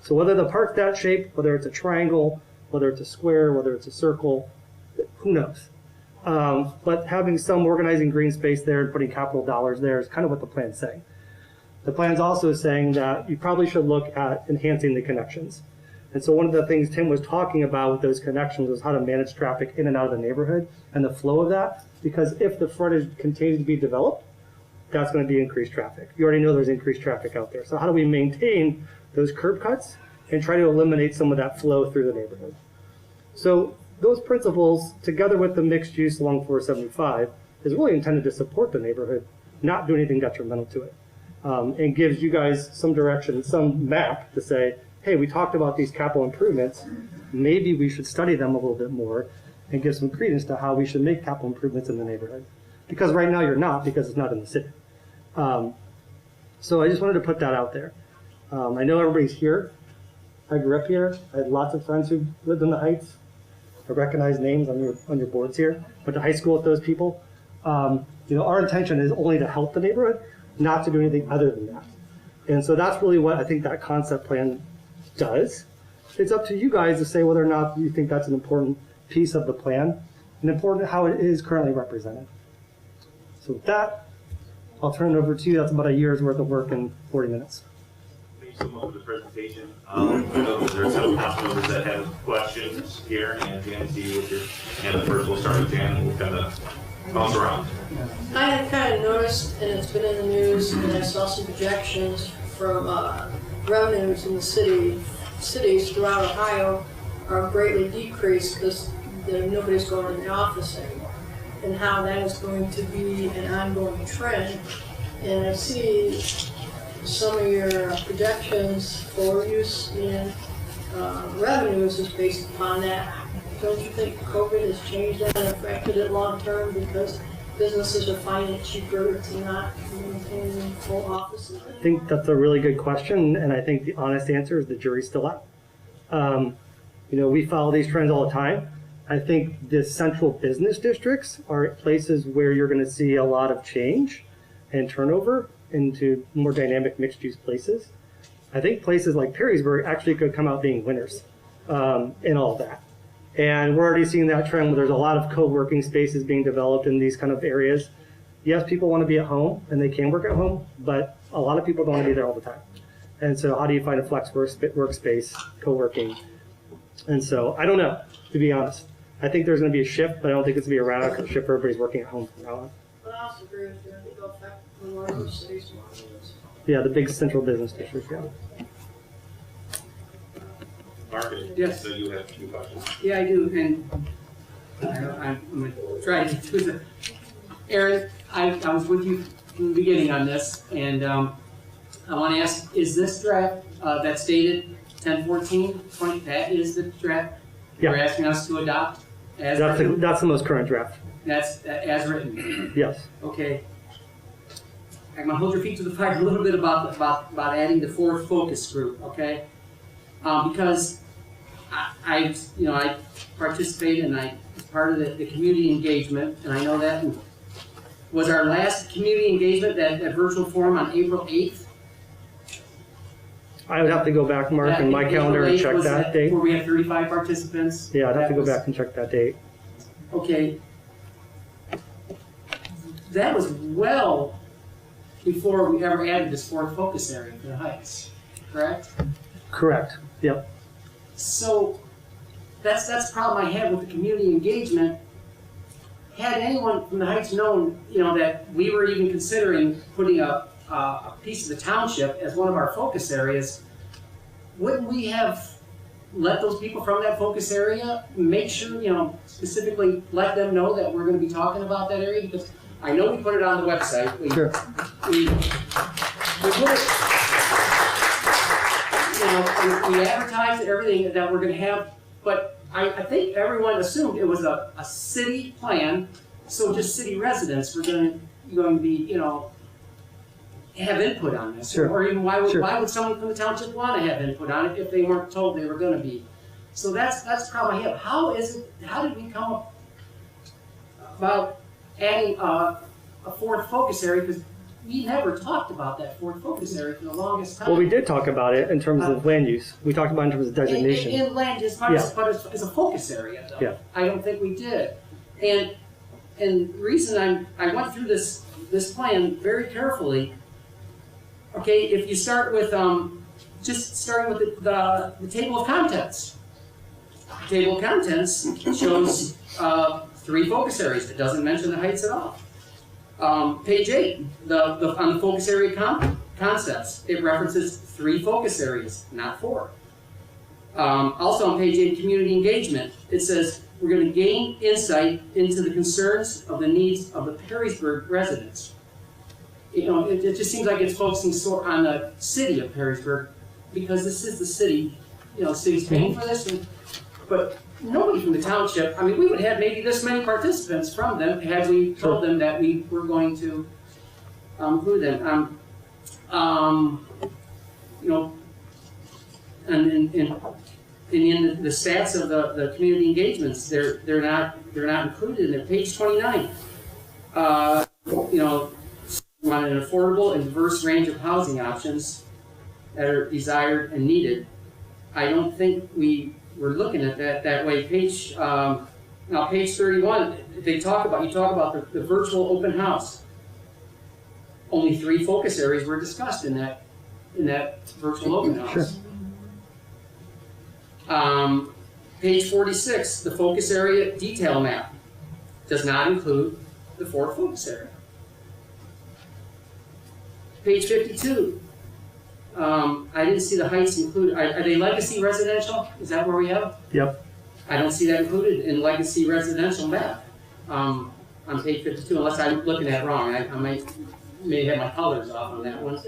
So whether the park's that shape, whether it's a triangle, whether it's a square, whether it's a circle, who knows? But having some organizing green space there and putting capital dollars there is kind of what the plan's saying. The plan's also saying that you probably should look at enhancing the connections. And so one of the things Tim was talking about with those connections was how to manage traffic in and out of the neighborhood and the flow of that, because if the frontage continues to be developed, that's going to be increased traffic. You already know there's increased traffic out there. So how do we maintain those curb cuts and try to eliminate some of that flow through the neighborhood? So those principles, together with the mixed use along 475, is really intended to support the neighborhood, not do anything detrimental to it. And gives you guys some direction, some map to say, hey, we talked about these capital improvements, maybe we should study them a little bit more and give some credence to how we should make capital improvements in the neighborhood. Because right now you're not, because it's not in the city. So I just wanted to put that out there. I know everybody's here. I grew up here. I had lots of friends who lived in the Heights. I recognize names on your boards here. Went to high school with those people. Our intention is only to help the neighborhood, not to do anything other than that. And so that's really what I think that concept plan does. It's up to you guys to say whether or not you think that's an important piece of the plan and important how it is currently represented. So with that, I'll turn it over to you. That's about a year's worth of work in 40 minutes. Thank you so much for the presentation. I know there are several council members that have questions here, and Jan, see you with your hand. First, we'll start with Jan, and we'll kind of bounce around. I had kind of noticed, and it's been in the news, and I saw some projections from revenues in the cities throughout Ohio are greatly decreased because nobody's going to the office anymore, and how that is going to be an ongoing trend. And I see some of your projections for use in revenues is based upon that. Don't you think COVID has changed that and affected it long term because businesses are finding it cheaper to not maintain full offices? I think that's a really good question, and I think the honest answer is the jury's still out. We follow these trends all the time. I think the central business districts are places where you're going to see a lot of change and turnover into more dynamic mixed-use places. I think places like Perrysburg actually could come out being winners in all of that. And we're already seeing that trend where there's a lot of co-working spaces being developed in these kind of areas. Yes, people want to be at home and they can work at home, but a lot of people don't want to be there all the time. And so how do you find a flex workspace, co-working? And so I don't know, to be honest. I think there's going to be a shift, but I don't think it's going to be a radical shift where everybody's working at home from now on. But I also agree with you, I think it'll affect the larger cities more than this. Yeah, the big central business districts, yeah. Mark, Yes. so you have a few questions. Yeah, I do, and I'm going to try to do it. Aaron, I was with you from the beginning on this, and I want to ask, is this draft that's dated 10/14/20, that is the draft you're Yeah. asking us to adopt? As That's written? the most current draft, That's as written. yes. Okay. I'm gonna hold your feet to the fire a little bit about adding the fourth focus group, okay? Because I participate and I was part of the community engagement, and I know that was our last community engagement, that virtual forum on April 8th. I would have to go back, Mark, in my calendar and check that date. Where we had 35 participants. Yeah, I'd have to go That was- back and check that date. Okay. That was well before we ever added this fourth focus area for the Heights, correct? Correct, yep. So that's the problem I have with the community engagement. Had anyone from the Heights known, that we were even considering putting a piece of the township as one of our focus areas, wouldn't we have let those people from that focus area make sure, specifically let them know that we're going to be talking about that area? Because I know we put it on the website. Sure. We put it, we advertised everything that we're going to have, but I think everyone assumed it was a city plan, so just city residents were going to be, have input on this. Sure. Or even why Sure. would someone from the township want to have input on it if they weren't told they were going to be? So that's the problem I have. How did we come up about adding a fourth focus area? Because we never talked about that fourth focus area for the longest time. Well, we did talk about it in terms of land use. We talked about it in terms of designation. In land use, but as a focus area, though. Yeah. I don't think we did. And the reason I went through this plan very carefully. Okay, if you start with just starting with the table of contents. The table of contents shows 3 focus areas. It doesn't mention the Heights at all. Page 8, on the focus area concepts, it references 3 focus areas, not 4. Also on page 8, community engagement, it says, we're going to gain insight into the concerns of the needs of the Perrysburg residents. You know, it just seems like it's focusing on the city of Perrysburg, because this is the city, you know, the city's paying for this, but nobody from the township, I mean, we would have maybe this many participants from them had we told them that we were going to include them. You know, and in the stats of the community engagements, they're not included in there. Page 29. You know, we want an affordable and diverse range of housing options that are desired and needed. I don't think we were looking at that way. Page now page 31. You talk about the virtual open house. Only 3 focus areas were discussed in that virtual open house. Sure. Page 46, the focus area detail map does not include the 4th focus area. Page 52, I didn't see the heights included. Are they legacy residential? Is that where we have? Yep. I don't see that included in legacy residential map on page 52, unless I'm looking at it wrong. I may have my colors off on that one.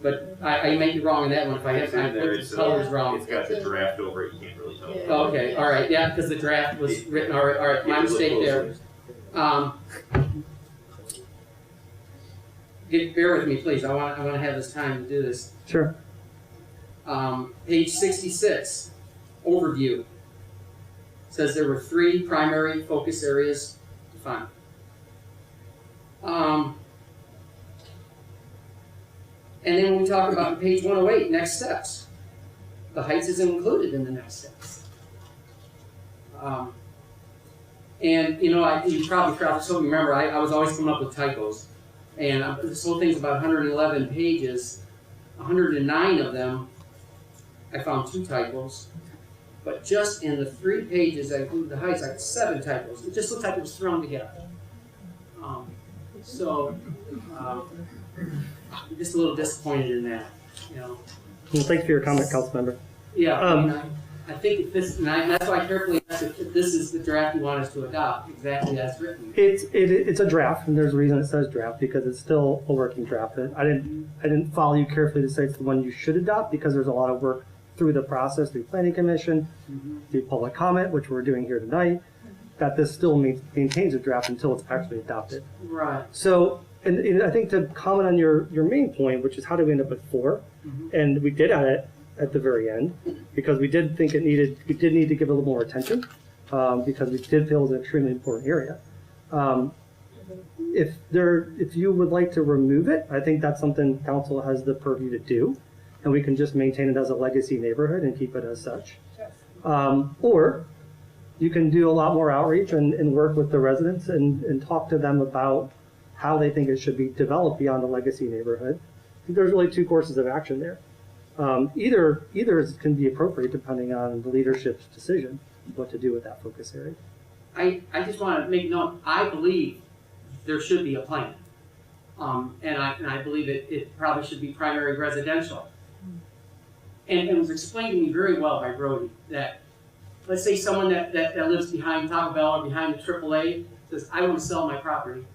But I may be wrong on that one if I have my colors wrong. It's got the draft over it, you can't really tell. Oh, okay, all right, yeah, because the draft was written, all right, my mistake there. Bear with me, please, I want to have this time to do this. Sure. Page 66, overview. Says there were 3 primary focus areas defined. And then when we talk about page 108, next steps, the heights is included in the next steps. And you know, you probably so remember, I was always coming up with typos. And this whole thing's about 111 pages. 109 of them, I found 2 typos. But just in the 3 pages that include the heights, I had 7 typos. It just looked like it was thrown together. I'm just a little disappointed in that, you know. Well, thanks for your comment, Councilmember. Yeah, I think if this, and that's why I carefully asked if this is the draft you want us to adopt, exactly as written. It's a draft, and there's a reason it says draft, because it's still a working draft. I didn't follow you carefully to say it's the one you should adopt, because there's a lot of work through the process, through Planning Commission, through public comment, which we're doing here tonight, that this still maintains a draft until it's actually adopted. Right. So, and I think to comment on your main point, which is how do we end up with 4, and we did add it at the very end, because we did think we did need to give it a little more attention, because we did feel it was an extremely important area. If you would like to remove it, I think that's something council has the purview to do, and we can just maintain it as a legacy neighborhood and keep it as such. Or you can do a lot more outreach and work with the residents and talk to them about how they think it should be developed beyond a legacy neighborhood. I think there's really 2 courses of action there. Either can be appropriate depending on the leadership's decision what to do with that focus area. I just want to make note, I believe there should be a plan. And I believe it probably should be primary residential. And it was explained to me very well by Brody that, let's say someone that lives behind Taco Bell or behind the AAA says, I want to sell my property.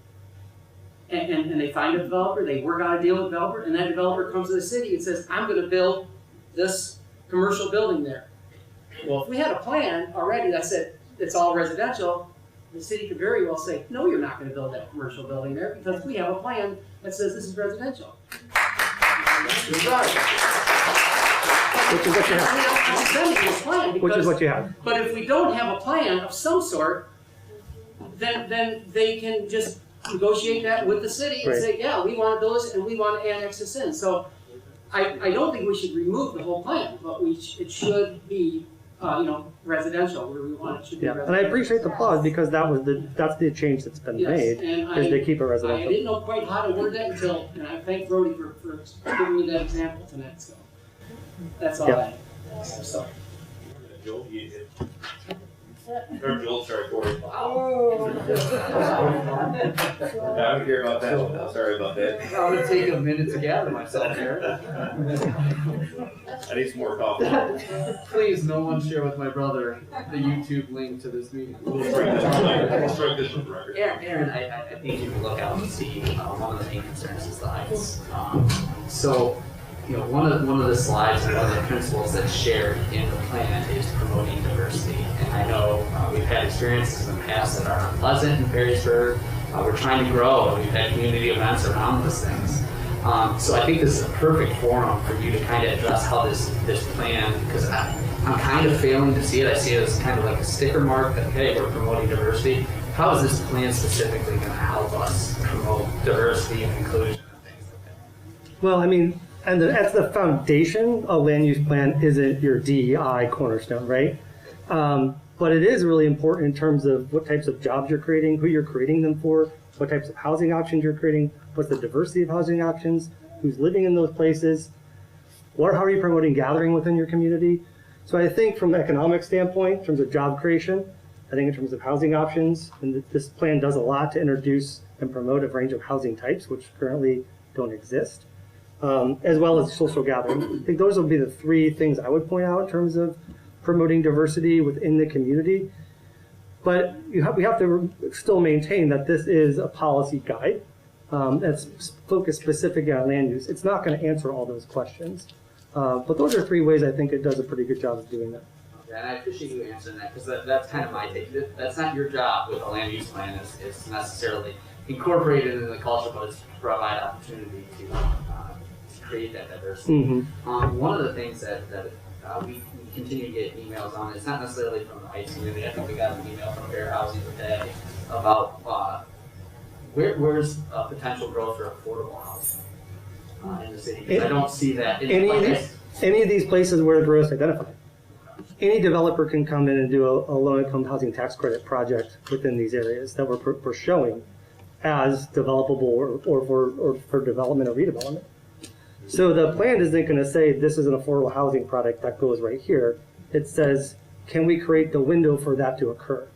And they find a developer, they work out a deal with a developer, and that developer comes to the city and says, I'm going to build this commercial building there. Well, if we had a plan already that said it's all residential, the city could very well say, no, you're not going to build that commercial building there because we have a plan that says this is residential. Which is what you have. I'm defending this plan because, Which is what you have. But if we don't have a plan of some sort, then they can just negotiate that with the city and say, yeah, we want to build this and we want to annex this in. So I don't think we should remove the whole plan, but it should be residential where we want it to be. Yeah, and I appreciate the pause because that's the change that's been made, is to keep it residential. I didn't know quite how to word that and I thank Brody for giving me that example tonight. So that's all I have. So. Joel, Or Joel, sorry, Corey. Oh. I don't care about that one, though. Sorry about that. I'm gonna take a minute to gather myself here. I need some more coffee. Please, no one share with my brother the YouTube link to this meeting. We'll strike this from the record. Aaron, I think you can look out and see one of the main concerns is the heights. So, you know, one of the slides and one of the principles that's shared in the plan is promoting diversity. And I know we've had experiences in the past that are unpleasant in Perrysburg. We're trying to grow, and we've had community events around those things. So I think this is a perfect forum for you to kind of address how this plan, because I'm kind of failing to see it. I see it as kind of like a sticker mark that, hey, we're promoting diversity. How is this plan specifically going to help us promote diversity and inclusion and things like that? Well, I mean, and that's the foundation. A land use plan isn't your DEI cornerstone, right? But it is really important in terms of what types of jobs you're creating, who you're creating them for, what types of housing options you're creating, what's the diversity of housing options, who's living in those places, how are you promoting gathering within your community. So I think from an economic standpoint, in terms of job creation, I think in terms of housing options, and this plan does a lot to introduce and promote a range of housing types which currently don't exist, as well as social gathering. I think those will be the three things I would point out in terms of promoting diversity within the community. But we have to still maintain that this is a policy guide that's focused specifically on land use. It's not going to answer all those questions. But those are three ways I think it does a pretty good job of doing that. Okay, and I appreciate you answering that, because that's kind of my take. That's not your job with a land use plan, is necessarily incorporated into the culture, but it's to provide opportunity to create that diversity. Mm-hmm. One of the things that we continue to get emails on, it's not necessarily from the Heights community. I think we got an email from Fair Housing today about where's potential growth for affordable housing in the city. 'Cause I don't see that. Any of these places where growth is identified. Any developer can come in and do a low-income housing tax credit project within these areas that we're showing as developable or for development or redevelopment. So the plan isn't going to say this is an affordable housing product that goes right here. It says, can we create the window for that to occur?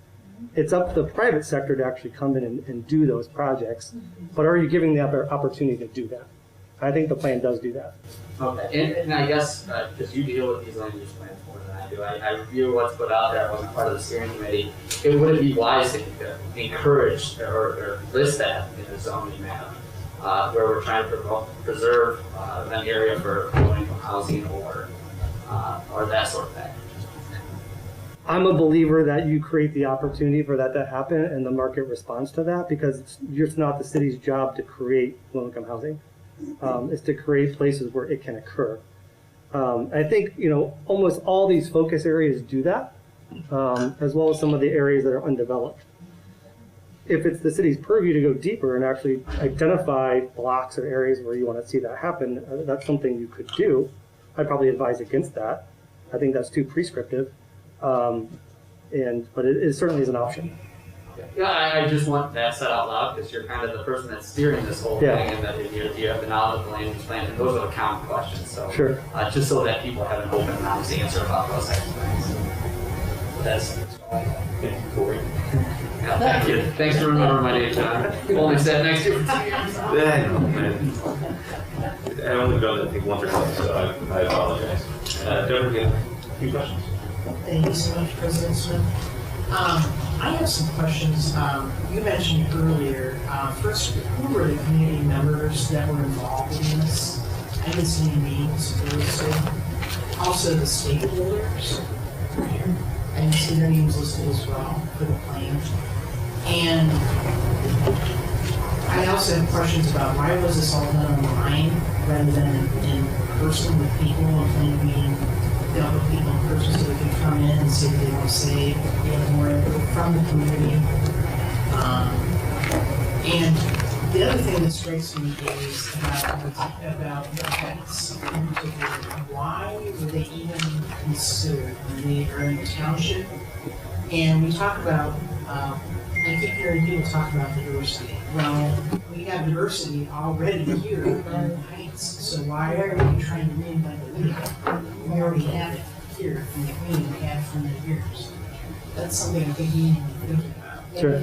It's up to the private sector to actually come in and do those projects, but are you giving the opportunity to do that? I think the plan does do that. Okay, and I guess, because you deal with these land use plans more than I do, I review what's put out there. I wasn't part of the steering committee. It wouldn't be wise to encourage or list that in the zoning map, where we're trying to preserve an area for low-income housing or that sort of thing. I'm a believer that you create the opportunity for that to happen and the market responds to that, because it's not the city's job to create low-income housing. Is to create places where it can occur. I think, almost all these focus areas do that, as well as some of the areas that are undeveloped. If it's the city's purview to go deeper and actually identify blocks or areas where you want to see that happen, that's something you could do. I'd probably advise against that. I think that's too prescriptive, but it certainly is an option. Yeah, I just want that said out loud, because you're kind of the person that's steering this whole Yeah. thing, and that you have the knowledge of the land use plan, and those are the common questions. So, Sure. Just so that people have an open and honest answer about those types of things. That's all I got. Thank you, Corey. Yeah, thank you. Thanks for remembering my name, John. Only sat next to you for 2 years. I only done it, I think, once or twice, so I apologize. Don't forget, a few questions. Thank you so much, President Smith. I have some questions. You mentioned earlier, first, who were the community members that were involved in this? I didn't see any names listed. Also, the stakeholders. I didn't see their names listed as well for the plan. And I also have questions about why was this all done online rather than in person with people and plan meeting? Dealt with people in person so they can come in and see what they want to say, get more input from the community. And the other thing that strikes me is about the Heights in particular. Why were they even considered when they are in the township? And we talk about, I keep hearing people talk about diversity. Well, we have diversity already here in the Heights, so why are we trying to reinvent the wheel? We already have it here from the community, we have it for many years. that's something I think we need to think about. Sure.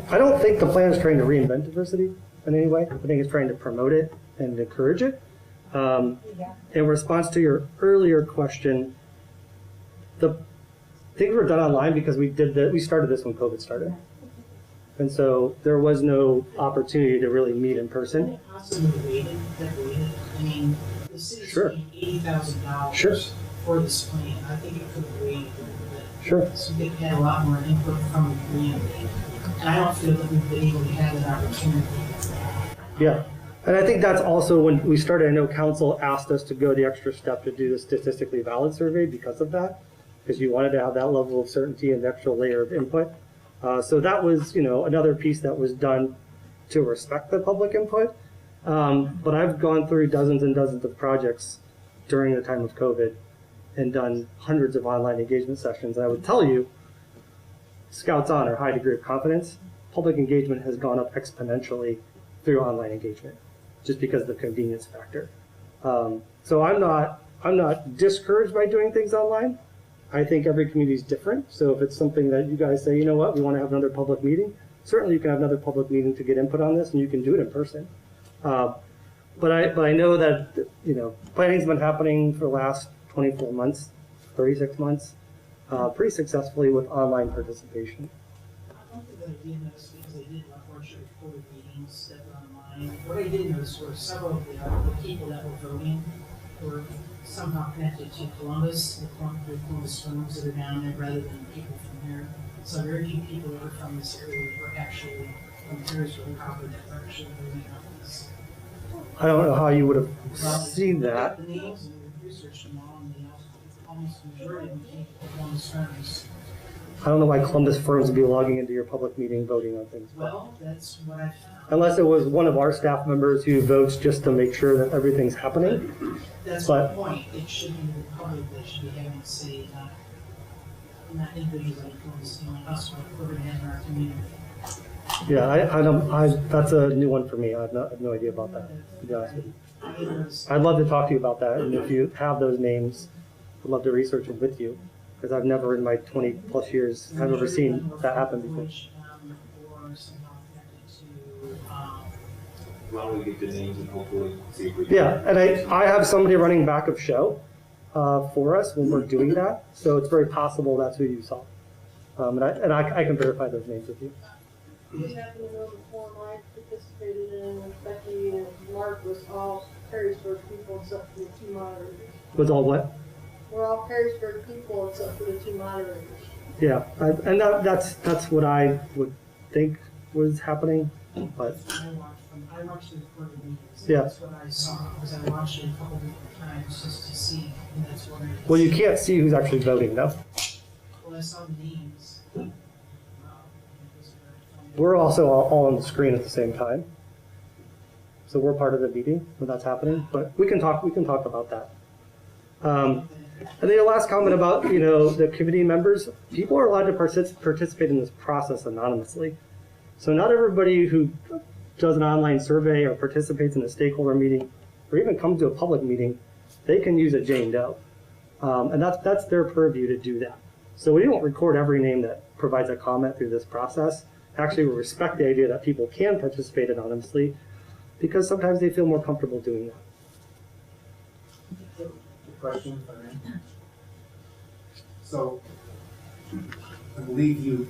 I don't think the plan is trying to reinvent diversity in any way. I think it's trying to promote it and encourage it. In response to your earlier question, the things were done online because we started this when COVID started. And so there was no opportunity to really meet in person. Possibly waited. I mean, the city's Sure. paying $80,000 Sure. for this plan. I think it could have waited a little bit. Sure. So we could have had a lot more input from the community. And I don't feel that we've been able to have that opportunity. Yeah. And I think that's also when we started, I know council asked us to go the extra step to do the statistically valid survey because of that, because you wanted to have that level of certainty and extra layer of input. So that was, another piece that was done to respect the public input. But I've gone through dozens and dozens of projects during the time of COVID and done hundreds of online engagement sessions. And I would tell you, Scouts on our high degree of confidence, public engagement has gone up exponentially through online engagement, just because of the convenience factor. So I'm not discouraged by doing things online. I think every community is different. So if it's something that you guys say, you know what, we want to have another public meeting, certainly you can have another public meeting to get input on this, and you can do it in person. But I know that planning's been happening for the last 24 months, 36 months, pretty successfully with online participation. I don't think that I did notice because they did unfortunately recorded meetings that were online. What I did notice were several of the people that were voting were somehow connected to Columbus, the Columbus firms that are down there rather than people from here. So very few people that were from this area were actually from Perrysburg, Copper, that were actually voting on this. I don't know how you would have Well, seen that. The names and we researched them all, and almost the majority of them came from Columbus firms. I don't know why Columbus firms would be logging into your public meeting voting on things. Well, that's what I found. Unless it was one of our staff members who votes just to make sure that everything's happening. That's But- my point. It should be the public that should be having a say, not individuals like Columbus, us, what we're gonna have in our community. Yeah, that's a new one for me. I have no idea about that, to be honest with you. I mean, there's- I'd love to talk to you about that, and if you have those names, I'd love to research it with you, because I've never in my 20 plus years, have ever seen that happen before. Which, or somehow connected to, Why don't we get the names and hopefully see if we can. Yeah, and I have somebody running back of show for us when we're doing that, so it's very possible that's who you saw. And I can verify those names with you. We happen to know the forum I participated in, with Becky and Mark, was all Perrysburg people except for the two moderators. Was all what? We're all Perrysburg people except for the two moderators. Yeah, and that's what I would think was happening, but I watched the recorded meetings. Yeah. That's what I saw, because I watched it a couple different times just to see, and that's what I. well, you can't see who's actually voting though. Well, I saw the names. We're also all on the screen at the same time, so we're part of the meeting when that's happening. But we can talk about that. And then the last comment about the committee members, people are allowed to participate in this process anonymously. So not everybody who does an online survey or participates in a stakeholder meeting, or even comes to a public meeting, they can use a Jane Doe, and that's their purview to do that. So we don't record every name that provides a comment through this process. Actually, we respect the idea that people can participate anonymously because sometimes they feel more comfortable doing that. Question, if I may. So, I believe you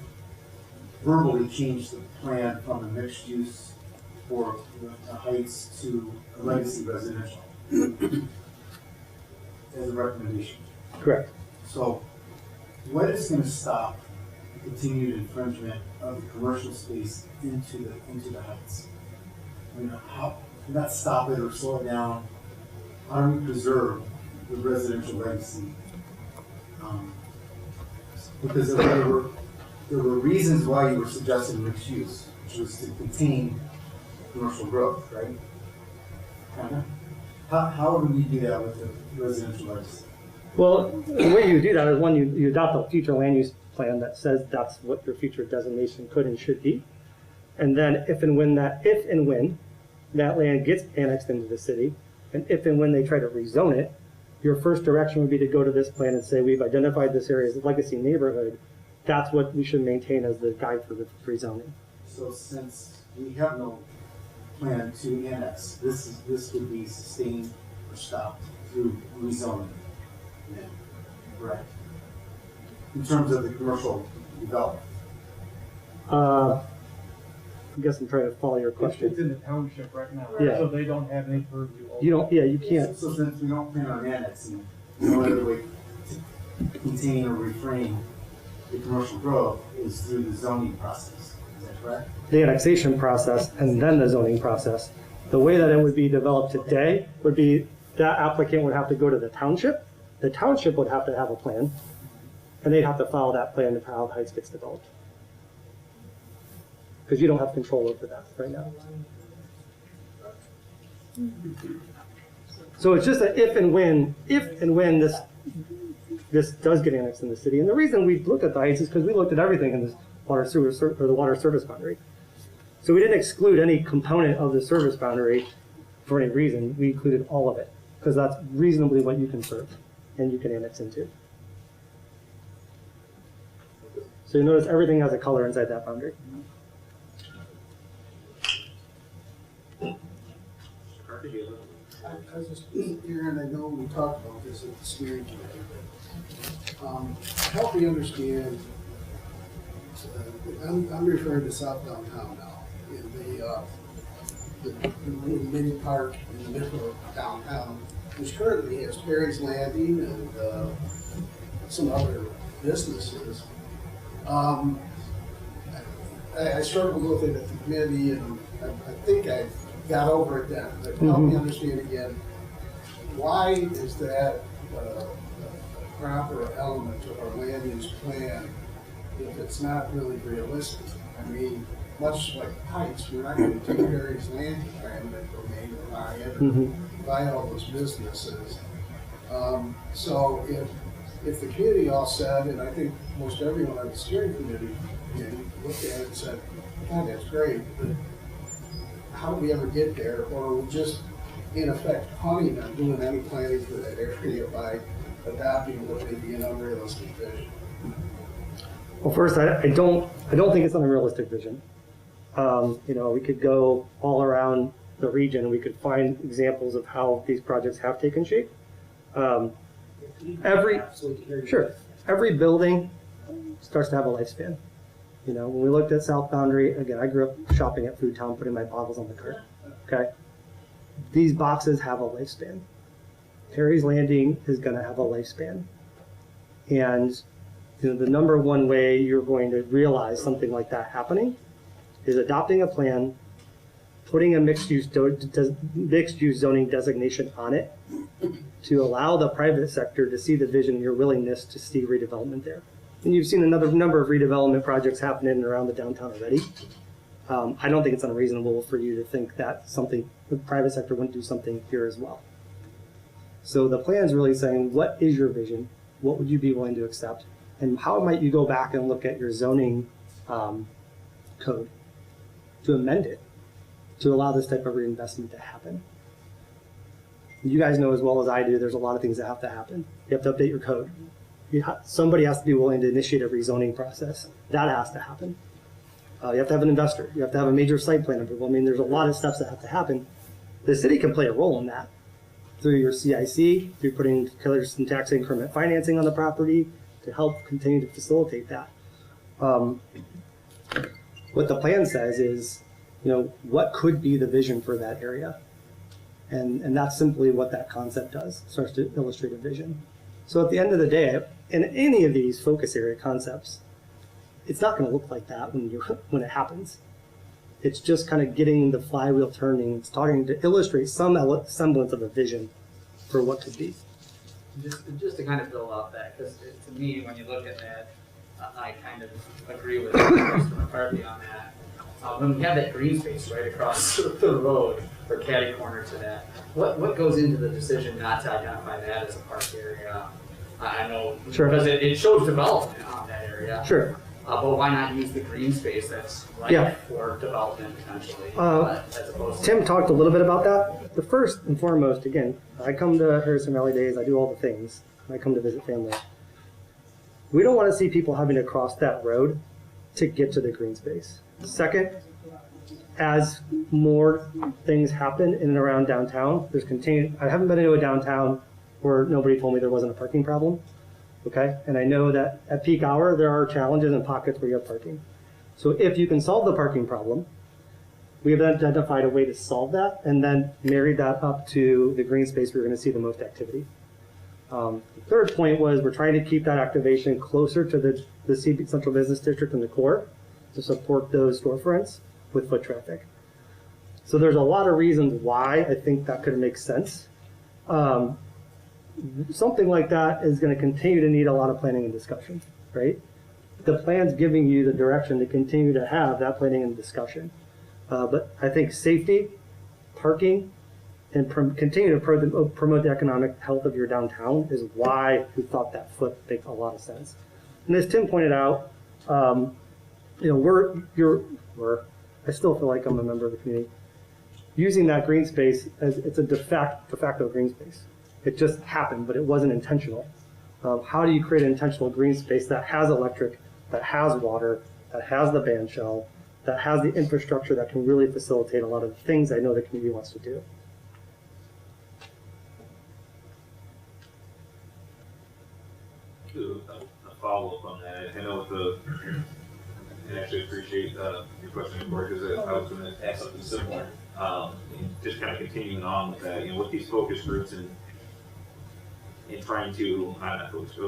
verbally changed the plan from a mixed use for the Heights to a legacy residential as a recommendation. Correct. So, what is going to stop the continued infringement of the commercial space into the Heights? I mean, how, not stop it or slow it down. How do we preserve the residential legacy? Because there were reasons why you were suggesting mixed use, which was to contain commercial growth, right? How do we do that with the residential legacy? Well, the way you do that is one, you adopt a future land use plan that says that's what your future designation could and should be. And then if and when that land gets annexed into the city, and if and when they try to rezone it, your first direction would be to go to this plan and say, we've identified this area as a legacy neighborhood. that's what we should maintain as the guide for the rezoning. So since we have no plan to annex, this would be sustained or stopped through rezoning. Then, correct? In terms of the commercial development. I guess I'm trying to follow your question. It's in the township right now, Yeah. so they don't have any purview over. You don't, yeah, you can't. So since we don't plan on annexing, the only way to contain or refrain the commercial growth is through the zoning process. Is that correct? The annexation process and then the zoning process. The way that it would be developed today would be that applicant would have to go to the township. The township would have to have a plan, and they'd have to follow that plan of how Heights gets developed. Because you don't have control over that right now. So it's just that if and when this does get annexed in the city, and the reason we looked at the Heights is because we looked at everything in this water service boundary. So we didn't exclude any component of the service boundary for any reason. We included all of it because that's reasonably what you can serve and you can annex into. So you notice everything has a color inside that boundary. I was just, Aaron, I know we talked about this at the steering committee, but help me understand, I'm referring to South Downtown now, in the mini park in the middle of downtown, which currently has Perry's Landing and some other businesses. I struggled with it at the committee, and I think I got over it then. But help me understand again, why is that a proper element of our land use plan if it's not really realistic? I mean, much like Heights, we're not going to take Perry's Landing or eminent domain or buy it, buy all those businesses. So if the community all said, and I think most everyone on the steering committee looked at it and said, God, that's great, but how do we ever get there? Or are we just, in effect, punting on doing any planning for that area by adopting what may be an unrealistic vision? Well, first, I don't think it's an unrealistic vision. We could go all around the region and we could find examples of how these projects have taken shape. Every building starts to have a lifespan. When we looked at South Boundary, again, I grew up shopping at Food Town, putting my bottles on the cart. Okay, these boxes have a lifespan. Perry's Landing is going to have a lifespan, and the number one way you're going to realize something like that happening is adopting a plan, putting a mixed-use zoning designation on it to allow the private sector to see the vision and your willingness to see redevelopment there. And you've seen another number of redevelopment projects happening in and around the downtown already. I don't think it's unreasonable for you to think that the private sector wouldn't do something here as well. So the plan is really saying, what is your vision? What would you be willing to accept? And how might you go back and look at your zoning code to amend it to allow this type of reinvestment to happen? You guys know as well as I do, there's a lot of things that have to happen. You have to update your code. Somebody has to be willing to initiate a rezoning process. That has to happen. You have to have an investor. You have to have a major site plan approval. I mean, there's a lot of steps that have to happen. The city can play a role in that through your CIC, through putting some tax increment financing on the property to help continue to facilitate that. What the plan says is, what could be the vision for that area? And that's simply what that concept does. It starts to illustrate a vision. So at the end of the day, in any of these focus area concepts, it's not going to look like that when it happens. It's just kind of getting the flywheel turning. It's starting to illustrate some semblance of a vision for what could be. Just to kind of build off that, because to me, when you look at that, I kind of agree with Mr. McCarthy on that. When we have that green space right across the road, or catty corner to that, what goes into the decision not to identify that as a park area? I know, Sure. because it shows development on that area. Sure. But why not use the green space that's right for development potentially, as opposed to... Tim talked a little bit about that. The first and foremost, again, I come to Harrison Valley Days, I do all the things. I come to visit family. We don't want to see people having to cross that road to get to the green space. Second, as more things happen in and around downtown, I haven't been into a downtown where nobody told me there wasn't a parking problem. Okay, and I know that at peak hour there are challenges and pockets where you have parking. So if you can solve the parking problem, we have identified a way to solve that and then married that up to the green space where you're going to see the most activity. The third point was we're trying to keep that activation closer to the CB Central Business District and the core to support those storefronts with foot traffic. So there's a lot of reasons why I think that could make sense. Something like that is going to continue to need a lot of planning and discussion, right? The plan's giving you the direction to continue to have that planning and discussion. But I think safety, parking, and continue to promote the economic health of your downtown is why we thought that foot makes a lot of sense. And as Tim pointed out, I still feel like I'm a member of the community. Using that green space as it's a de facto green space. It just happened, but it wasn't intentional. How do you create an intentional green space that has electric, that has water, that has the band shell, that has the infrastructure that can really facilitate a lot of the things I know the community wants to do? A follow-up on that. I know and actually appreciate your question, because I was going to ask something similar. Just kind of continuing on with that, with these focus groups and trying to,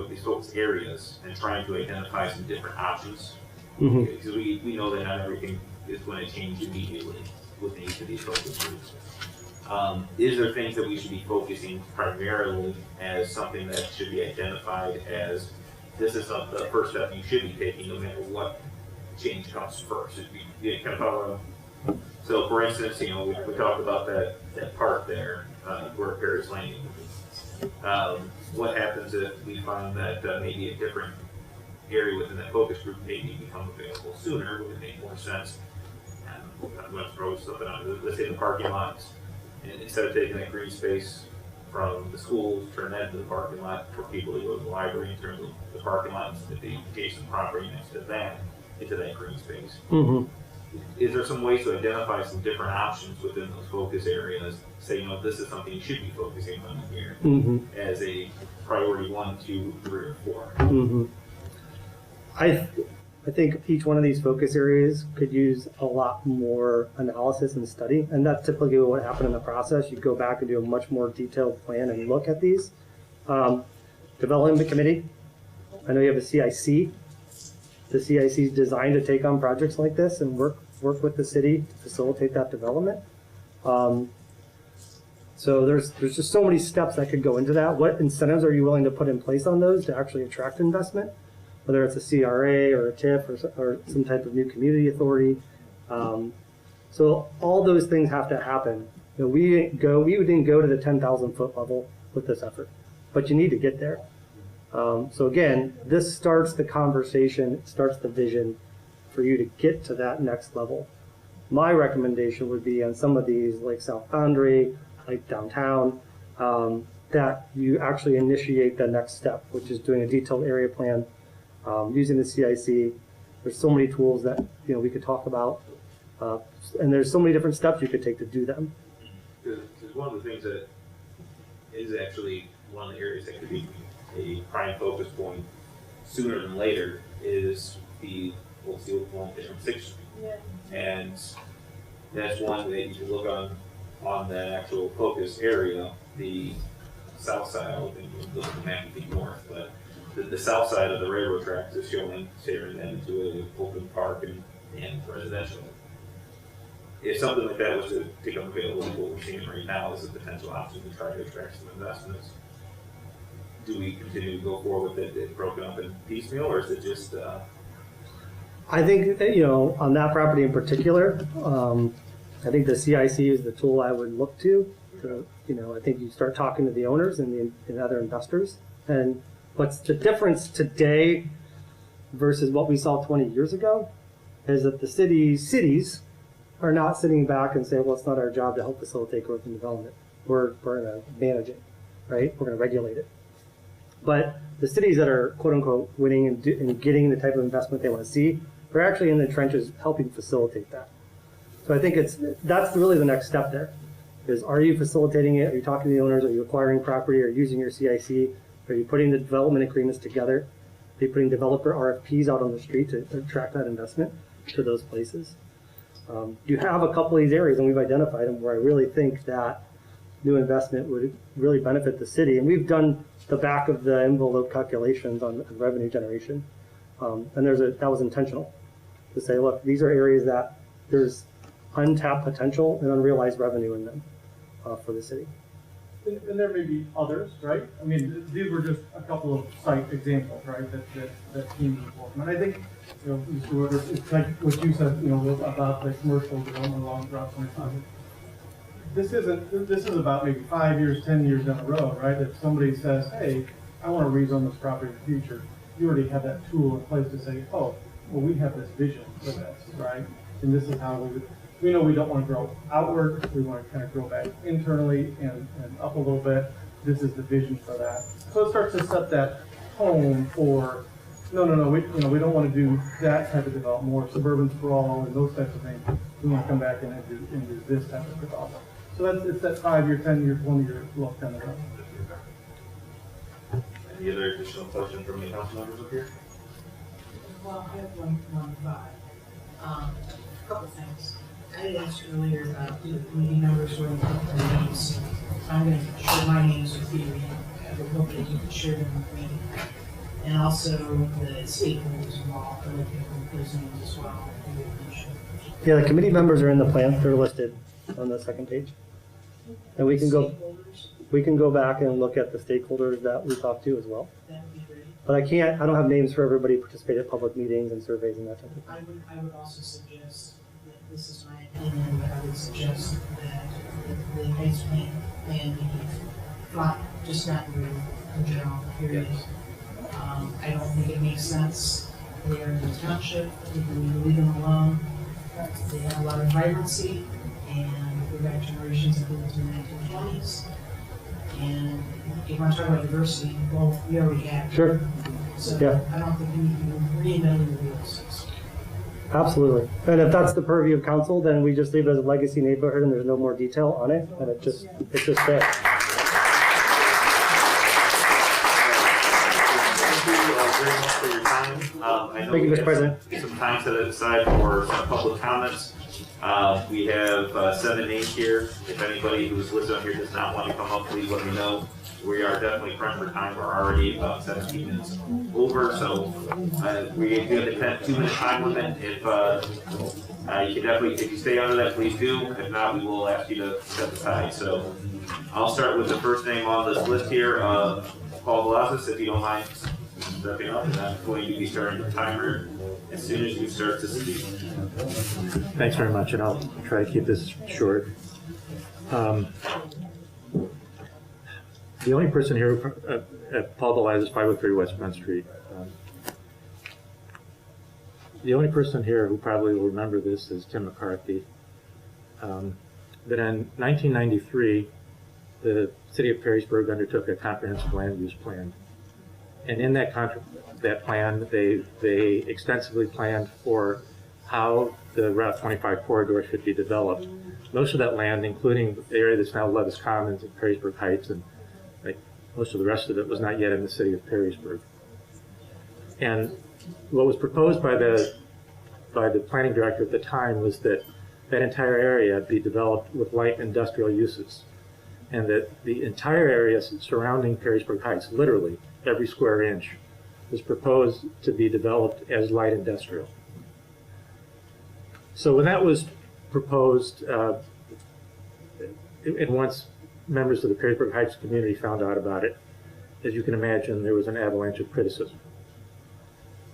these focus areas and trying to identify some different options. Because we know that not everything is going to change immediately with each of these focus groups. Is there things that we should be focusing primarily as something that should be identified as this is the first step you should be taking no matter what change comes first? So for instance, we talked about that park there where Paris Landing is. What happens if we find that maybe a different area within that focus group maybe become available sooner? Would it make more sense? I'm going to throw something out. Let's say the parking lots. And instead of taking that green space from the schools, turn that into the parking lot for people to go to the library in terms of the parking lots, the adjacent property next to that, into that green space. Is there some ways to identify some different options within those focus areas? Say, this is something you should be focusing on here as a priority 1, 2, 3, or 4. I think each one of these focus areas could use a lot more analysis and study, and that's typically what happened in the process. You go back and do a much more detailed plan and look at these. Development committee, I know you have a CIC. The CIC is designed to take on projects like this and work with the city to facilitate that development. So there's just so many steps that could go into that. What incentives are you willing to put in place on those to actually attract investment? Whether it's a CRA or a TIF or some type of new community authority. So all those things have to happen. We didn't go to the 10,000 foot level with this effort, but you need to get there. So again, this starts the conversation, it starts the vision for you to get to that next level. My recommendation would be on some of these, like South Boundary, like downtown, that you actually initiate the next step, which is doing a detailed area plan, using the CIC. There's so many tools that we could talk about, and there's so many different steps you could take to do them. Because one of the things that is actually one of the areas that could be a prime focus point sooner than later is the Old Steel Plant from 6th Street. Yeah. And that's one that you can look on that actual focus area, the south side. I don't think you look at the map, you north, but the south side of the railroad tracks is showing tearing that into an open park and residential. If something like that was to become available, what we're seeing right now is a potential option to try to attract some investments. Do we continue to go forward with it broken up in piecemeal, or is it just? I think that, on that property in particular, I think the CIC is the tool I would look to. I think you start talking to the owners and other investors. And what's the difference today versus what we saw 20 years ago is that the cities are not sitting back and saying, well, it's not our job to help facilitate growth and development. We're going to manage it, right? We're going to regulate it. But the cities that are quote unquote winning and getting the type of investment they want to see are actually in the trenches helping facilitate that. So I think that's really the next step there. Is, are you facilitating it? Are you talking to the owners? Are you acquiring property? Are you using your CIC? Are you putting the development agreements together? Are you putting developer RFPs out on the street to attract that investment to those places? You have a couple of these areas, and we've identified them, where I really think that new investment would really benefit the city. And we've done the back of the envelope calculations on revenue generation. And that was intentional to say, look, these are areas that there's untapped potential and unrealized revenue in them for the city. And there may be others, right? I mean, these were just a couple of site examples, right, that came before. And I think, Mr. Woodard, it's like what you said, about the commercial development along Route 25. This is about maybe 5 years, 10 years down the road, right? If somebody says, hey, I want to rezone this property in the future, you already have that tool in place to say, oh, well, we have this vision for this, right? And this is how we know we don't want to grow outward. We want to kind of grow back internally and up a little bit. This is the vision for that. So it starts to set that tone for, no, we don't want to do that type of development, more suburban sprawl and those types of things. We want to come back and do this type of development. So it's that 5 year, 10 year, 1 year look down the road. Any other additional questions from the council members up here? Well, I have one thought. A couple things. I had asked earlier about the committee members who are in the names. I'm going to share my names with you. I would hope that you can share them with me. And also the stakeholders involved, I would think those names as well. Yeah, the committee members are in the plan. They're listed on the second page. And we can go back and look at the stakeholders that we talked to as well. That would be great. But I don't have names for everybody who participated at public meetings and surveys and that type of thing. I would also suggest, that this is my opinion, but I would suggest that the Heights plan be flat, just not real in general, period. I don't think it makes sense. They are in the township, we leave them alone. They have a lot of vibrancy, and we've got generations that lived in the 1920s. And if you want to talk about diversity, well, we already have. Sure. So Yeah. I don't think we need to reinvent the wheels. Absolutely. And if that's the purview of council, then we just leave it as a legacy neighborhood and there's no more detail on it, and it's just there. Thank you very much for your time. I know Thank you, we Mr. have President. some time set aside for some public comments. We have 7 names here. If anybody who's listed on here does not want to come up, please let me know. We are definitely pressed for time. We're already about 17 minutes over, so we do have a 2-minute time limit. If you can definitely, if you stay under that, please do. If not, we will ask you to step aside. So I'll start with the first name on this list here, Paul Velazquez, if you don't mind stepping up, and I'm going to be starting the timer as soon as you start to speak. Thanks very much, and I'll try to keep this short. The only person here, Paul Velazquez, 503 West Front Street. The only person here who probably will remember this is Tim McCarthy. But in 1993, the city of Perrysburg undertook a comprehensive land use plan. And in that plan, they extensively planned for how the Route 25 corridor should be developed. Most of that land, including the area that's now Levis Commons and Perrysburg Heights, and most of the rest of it was not yet in the city of Perrysburg. And what was proposed by the planning director at the time was that that entire area be developed with light industrial uses, and that the entire area surrounding Perrysburg Heights, literally every square inch, was proposed to be developed as light industrial. So when that was proposed, and once members of the Perrysburg Heights community found out about it, as you can imagine, there was an avalanche of criticism.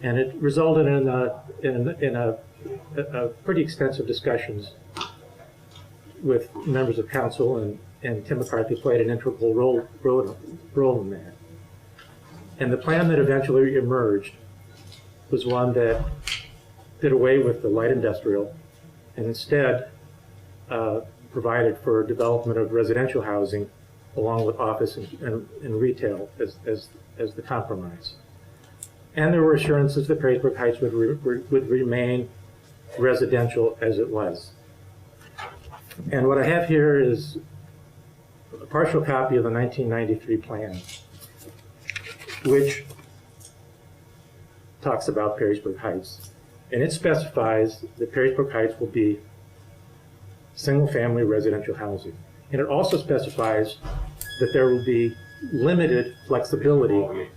And it resulted in a pretty extensive discussions with members of council, and Tim McCarthy played an integral role in that. And the plan that eventually emerged was one that did away with the light industrial and instead provided for development of residential housing along with office and retail as the compromise. And there were assurances that Perrysburg Heights would remain residential as it was. And what I have here is a partial copy of the 1993 plan, which talks about Perrysburg Heights. And it specifies that Perrysburg Heights will be single-family residential housing. And it also specifies that there will be limited flexibility,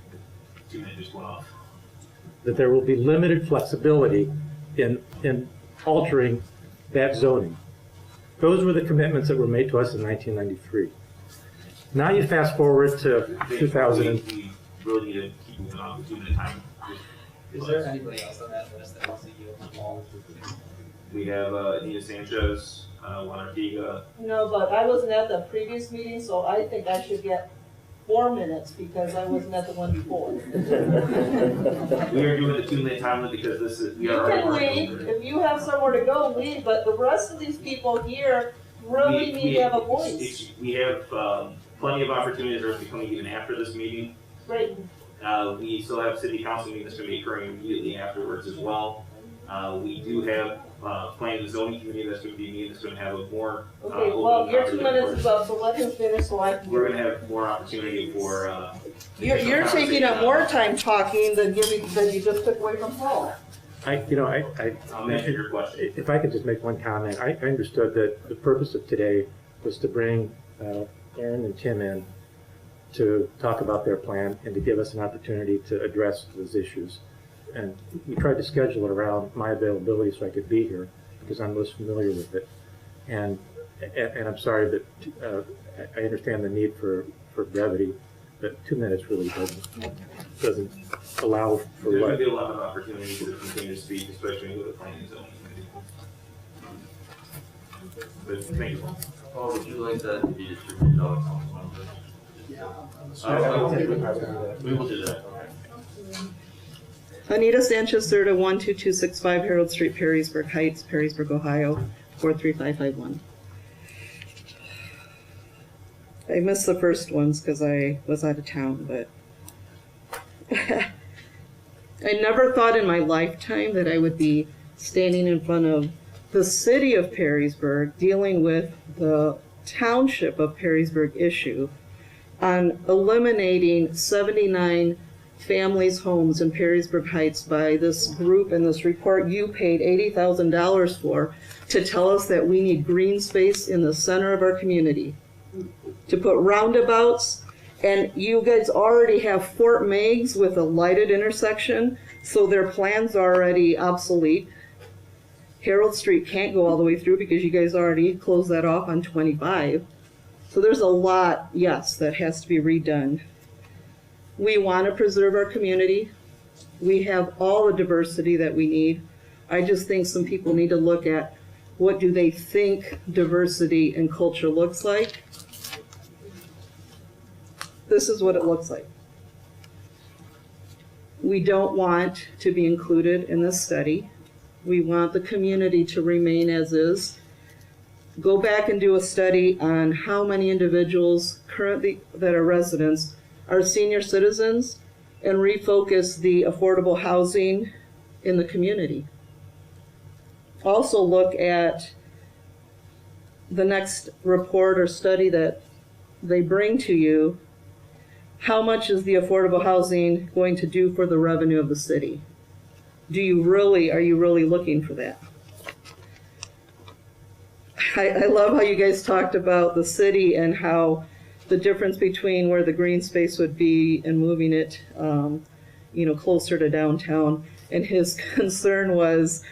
in altering that zoning. Those were the commitments that were made to us in 1993. Now you fast forward to 2000. We really need to keep moving on with 2 minute time. Is there anybody else on that list that wants to yield the ball? We have Anita Sanchez, Juan Ortega. No, but I wasn't at the previous meeting, so I think I should get 4 minutes because I wasn't at the one before. We are doing the 2 minute time limit because this is, we You are can already leave, working. if you have somewhere to go, leave, but the rest of these people here really need to have a voice. We have plenty of opportunities that are becoming even after this meeting. Great. We still have city council meetings going to be occurring immediately afterwards as well. We do have planning and zoning committee that's going to be meeting, that's going to have a more Okay, open well, your 2 conversation. minutes is up, so let him finish so I can. We're going to have more opportunity for. You're taking up more time talking than you just took away from Paul. I'll answer your question. If I could just make one comment, I understood that the purpose of today was to bring Aaron and Tim in to talk about their plan and to give us an opportunity to address those issues. And we tried to schedule it around my availability so I could be here because I'm most familiar with it. And I'm sorry that I understand the need for brevity, but 2 minutes really doesn't allow for There's going what. to be a lot of opportunities to continue to speak, especially with the planning and zoning committee. But thank you. Paul, would you like that to be distributed out to council members? We will do that. Anita Sanchez Serta, 12265 Harold Street, Perrysburg Heights, Perrysburg, Ohio, 43551. I missed the first ones because I was out of town, but I never thought in my lifetime that I would be standing in front of the city of Perrysburg dealing with the township of Perrysburg issue on eliminating 79 families' homes in Perrysburg Heights by this group and this report you paid $80,000 for to tell us that we need green space in the center of our community, to put roundabouts, and you guys already have Fort Meigs with a lighted intersection, so their plans are already obsolete. Harold Street can't go all the way through because you guys already closed that off on 25. So there's a lot, yes, that has to be redone. We want to preserve our community. We have all the diversity that we need. I just think some people need to look at what do they think diversity and culture looks like. This is what it looks like. We don't want to be included in this study. We want the community to remain as is. Go back and do a study on how many individuals currently that are residents are senior citizens and refocus the affordable housing in the community. Also look at the next report or study that they bring to you. How much is the affordable housing going to do for the revenue of the city? Are you really looking for that? I love how you guys talked about the city and how the difference between where the green space would be and moving it, closer to downtown. And his concern was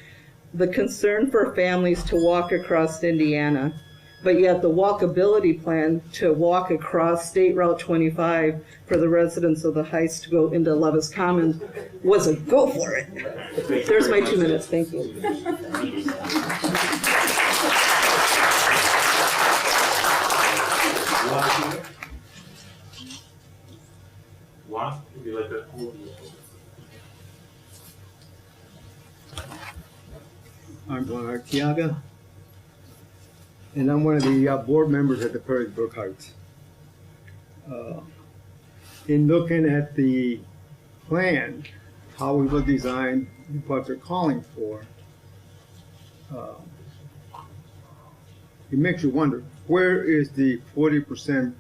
the concern for families to walk across Indiana, but yet the walkability plan to walk across State Route 25 for the residents of the Heights to go into Levis Commons was a go for it. There's my 2 minutes. Thank you. Juan, would you like to? I'm Juan Arteaga, and I'm one of the board members at the Perrysburg Heights. in looking at the plan, how it was designed, and what they're calling for, it makes you wonder, where is the 40%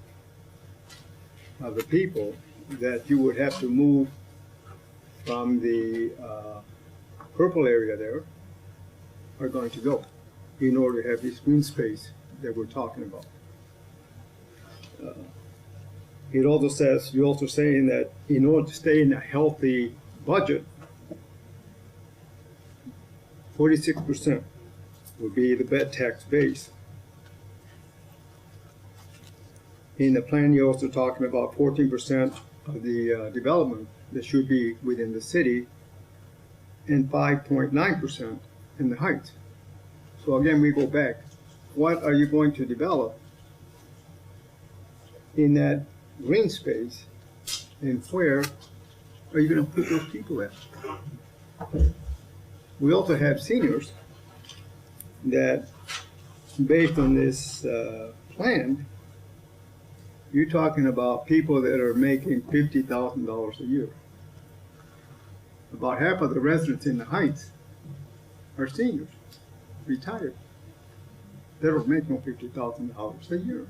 of the people that you would have to move from the purple area there are going to go in order to have this green space that we're talking about. It also says, you're also saying that in order to stay in a healthy budget, 46% would be the bed tax base. In the plan, you're also talking about 14% of the development that should be within the city and 5.9% in the heights. So again, we go back. What are you going to develop in that green space, and where are you going to put those people at? We also have seniors that, based on this plan, you're talking about people that are making $50,000 a year. About half of the residents in the Heights are seniors, retired. They don't make no $50,000 a year.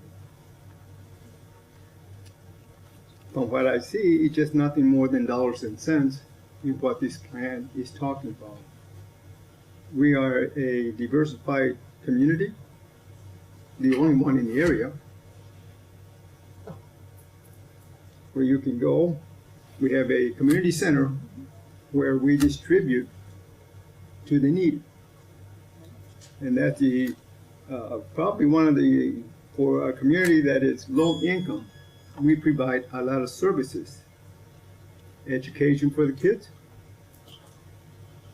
From what I see, it's just nothing more than dollars and cents in what this plan is talking about. We are a diversified community, the only one in the area where you can go. We have a community center where we distribute to the needy. And that's the probably one of the, for a community that is low income, we provide a lot of services. Education for the kids,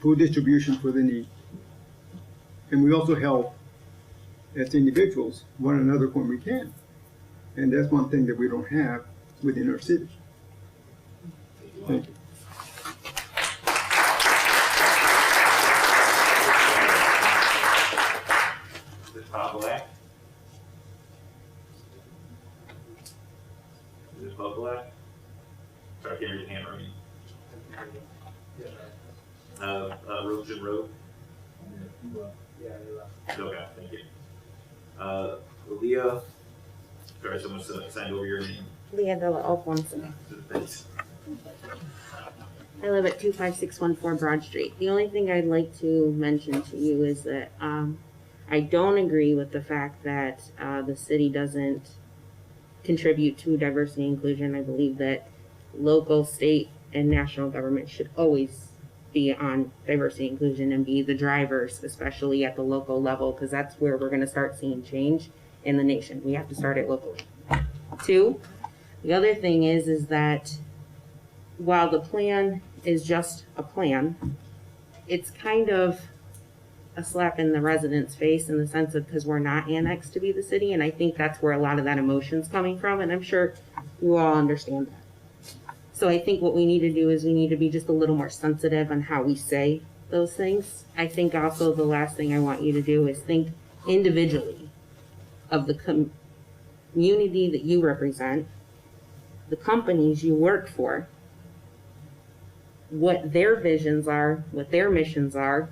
food distribution for the needy. And we also help, as individuals, one another when we can. And that's one thing that we don't have within our city. Thank you. Is it Bob Black? Is it Bob Black? Sorry, I can't read your handwriting. Rosen Road? Okay, thank you. Leah, sorry, someone signed over your name. Leah Villa Alfonso. Thanks. I live at 25614 Broad Street. The only thing I'd like to mention to you is that I don't agree with the fact that the city doesn't contribute to diversity and inclusion. I believe that local, state, and national government should always be on diversity and inclusion and be the drivers, especially at the local level, because that's where we're going to start seeing change in the nation. We have to start it locally. Two, the other thing is that while the plan is just a plan, it's kind of a slap in the residents' face in the sense of, because we're not annexed to be the city, and I think that's where a lot of that emotion's coming from, and I'm sure you all understand that. So I think what we need to do is we need to be just a little more sensitive on how we say those things. I think also the last thing I want you to do is think individually of the community that you represent, the companies you work for, what their visions are, what their missions are,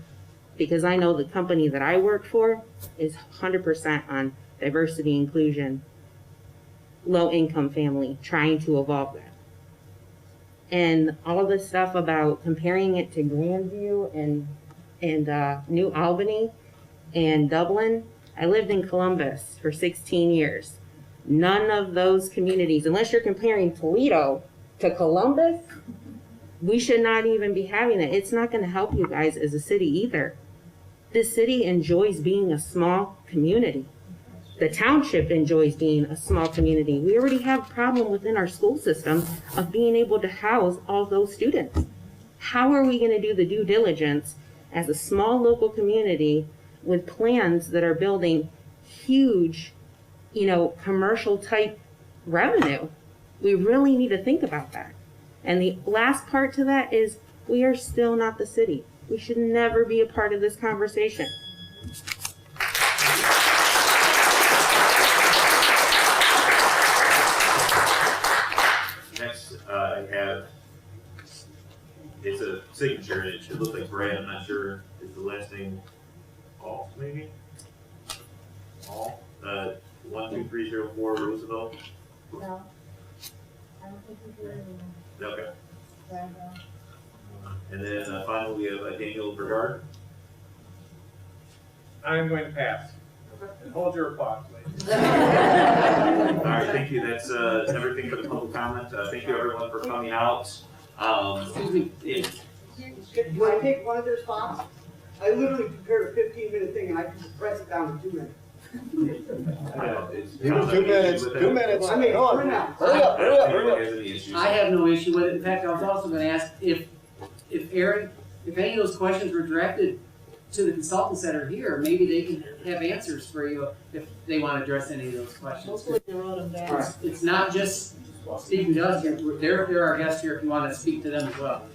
because I know the company that I work for is 100% on diversity, inclusion, low income family, trying to evolve that. And all this stuff about comparing it to Grandview and New Albany and Dublin, I lived in Columbus for 16 years. None of those communities, unless you're comparing Toledo to Columbus, we should not even be having it. It's not going to help you guys as a city either. This city enjoys being a small community. The township enjoys being a small community. We already have a problem within our school system of being able to house all those students. How are we going to do the due diligence as a small local community with plans that are building huge, commercial type revenue? We really need to think about that. And the last part to that is we are still not the city. We should never be a part of this conversation. I have, it's a signature, it looks like Brad, I'm not sure, is the last name Hall, maybe? Hall, 12304 Roosevelt? No. I don't think we do anything. Okay. Yeah, And then finally, we have Daniel Bernard. I'm going to pass. And hold your applause, please. All right, thank you. That's everything for the public comment. Thank you everyone for coming out. Excuse me. Can I take one of their spots? I literally prepared a 15-minute thing and I can compress it down to 2 minutes. 2 minutes, 2 minutes. I mean, hurry up, hurry up. I have no issue with it. In fact, I was also gonna ask if Aaron, if any of those questions were directed to the consultants that are here, maybe they can have answers for you if they want to address any of those questions. Hopefully they wrote them down. It's not just speaking to us here, they're our guests here if you want to speak to them as well.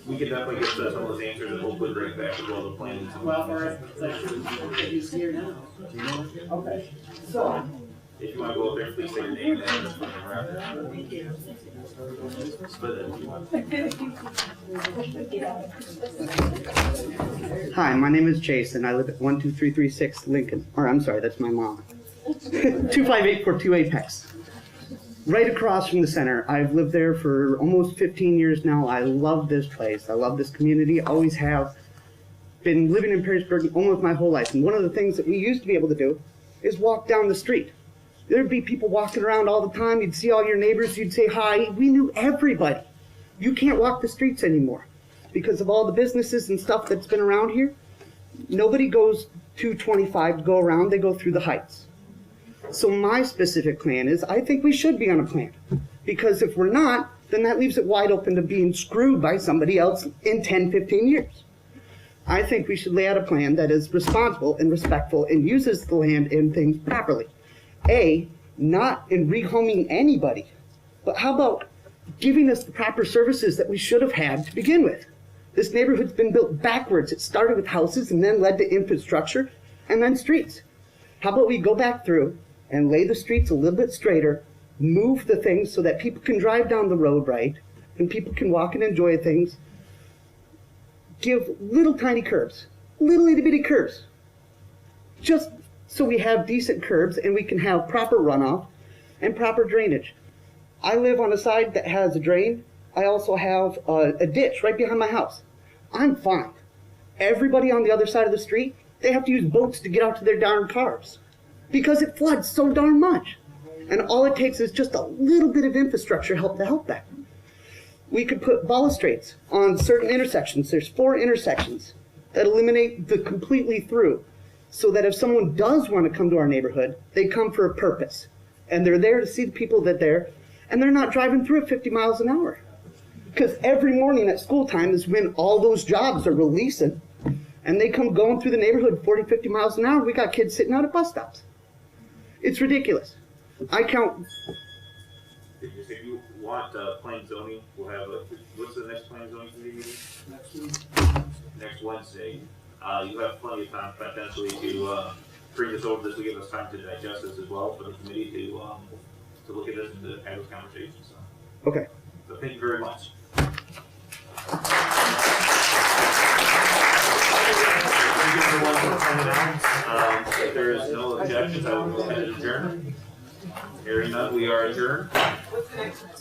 We can definitely get some of those answers and hopefully bring it back as well the plans. Well, all right, he's here now. Okay, so. If you want to go up there, please say your name and address for the record. Split it if you want. Hi, my name is Jason. I live at 12336 Lincoln. Or I'm sorry, that's my mom. 25842 Apex. Right across from the center. I've lived there for almost 15 years now. I love this place. I love this community. Always have. Been living in Perrysburg almost my whole life. And one of the things that we used to be able to do is walk down the street. There'd be people walking around all the time. You'd see all your neighbors. You'd say hi. We knew everybody. You can't walk the streets anymore because of all the businesses and stuff that's been around here. Nobody goes 225 to go around. They go through the heights. So my specific plan is I think we should be on a plan because if we're not, then that leaves it wide open to being screwed by somebody else in 10, 15 years. I think we should lay out a plan that is responsible and respectful and uses the land and things properly. Not in rehoming anybody, but how about giving us the proper services that we should have had to begin with? This neighborhood's been built backwards. It started with houses and then led to infrastructure and then streets. How about we go back through and lay the streets a little bit straighter, move the things so that people can drive down the road right, and people can walk and enjoy things. Give little tiny curbs, little itty bitty curbs, just so we have decent curbs and we can have proper runoff and proper drainage. I live on a side that has a drain. I also have a ditch right behind my house. I'm fine. Everybody on the other side of the street, they have to use boats to get out to their darn cars because it floods so darn much. And all it takes is just a little bit of infrastructure help to help that. We could put balustrades on certain intersections. There's 4 intersections that eliminate the completely through so that if someone does want to come to our neighborhood, they come for a purpose. And they're there to see the people that they're, and they're not driving through at 50 miles an hour. Because every morning at school time is when all those jobs are releasing and they come going through the neighborhood 40, 50 miles an hour. We got kids sitting out at bus stops. It's ridiculous. I count. If you want plain zoning, we'll have what's the next plain zoning committee meeting? Next Wednesday. You have plenty of time potentially to bring this over. This will give us time to digest this as well for the committee to look at this and to have those conversations. So. Okay. So thank you very much. Thank you everyone for coming out. If there is no objections, I will go ahead and adjourn. Hearing none, we are adjourned. What's the next one?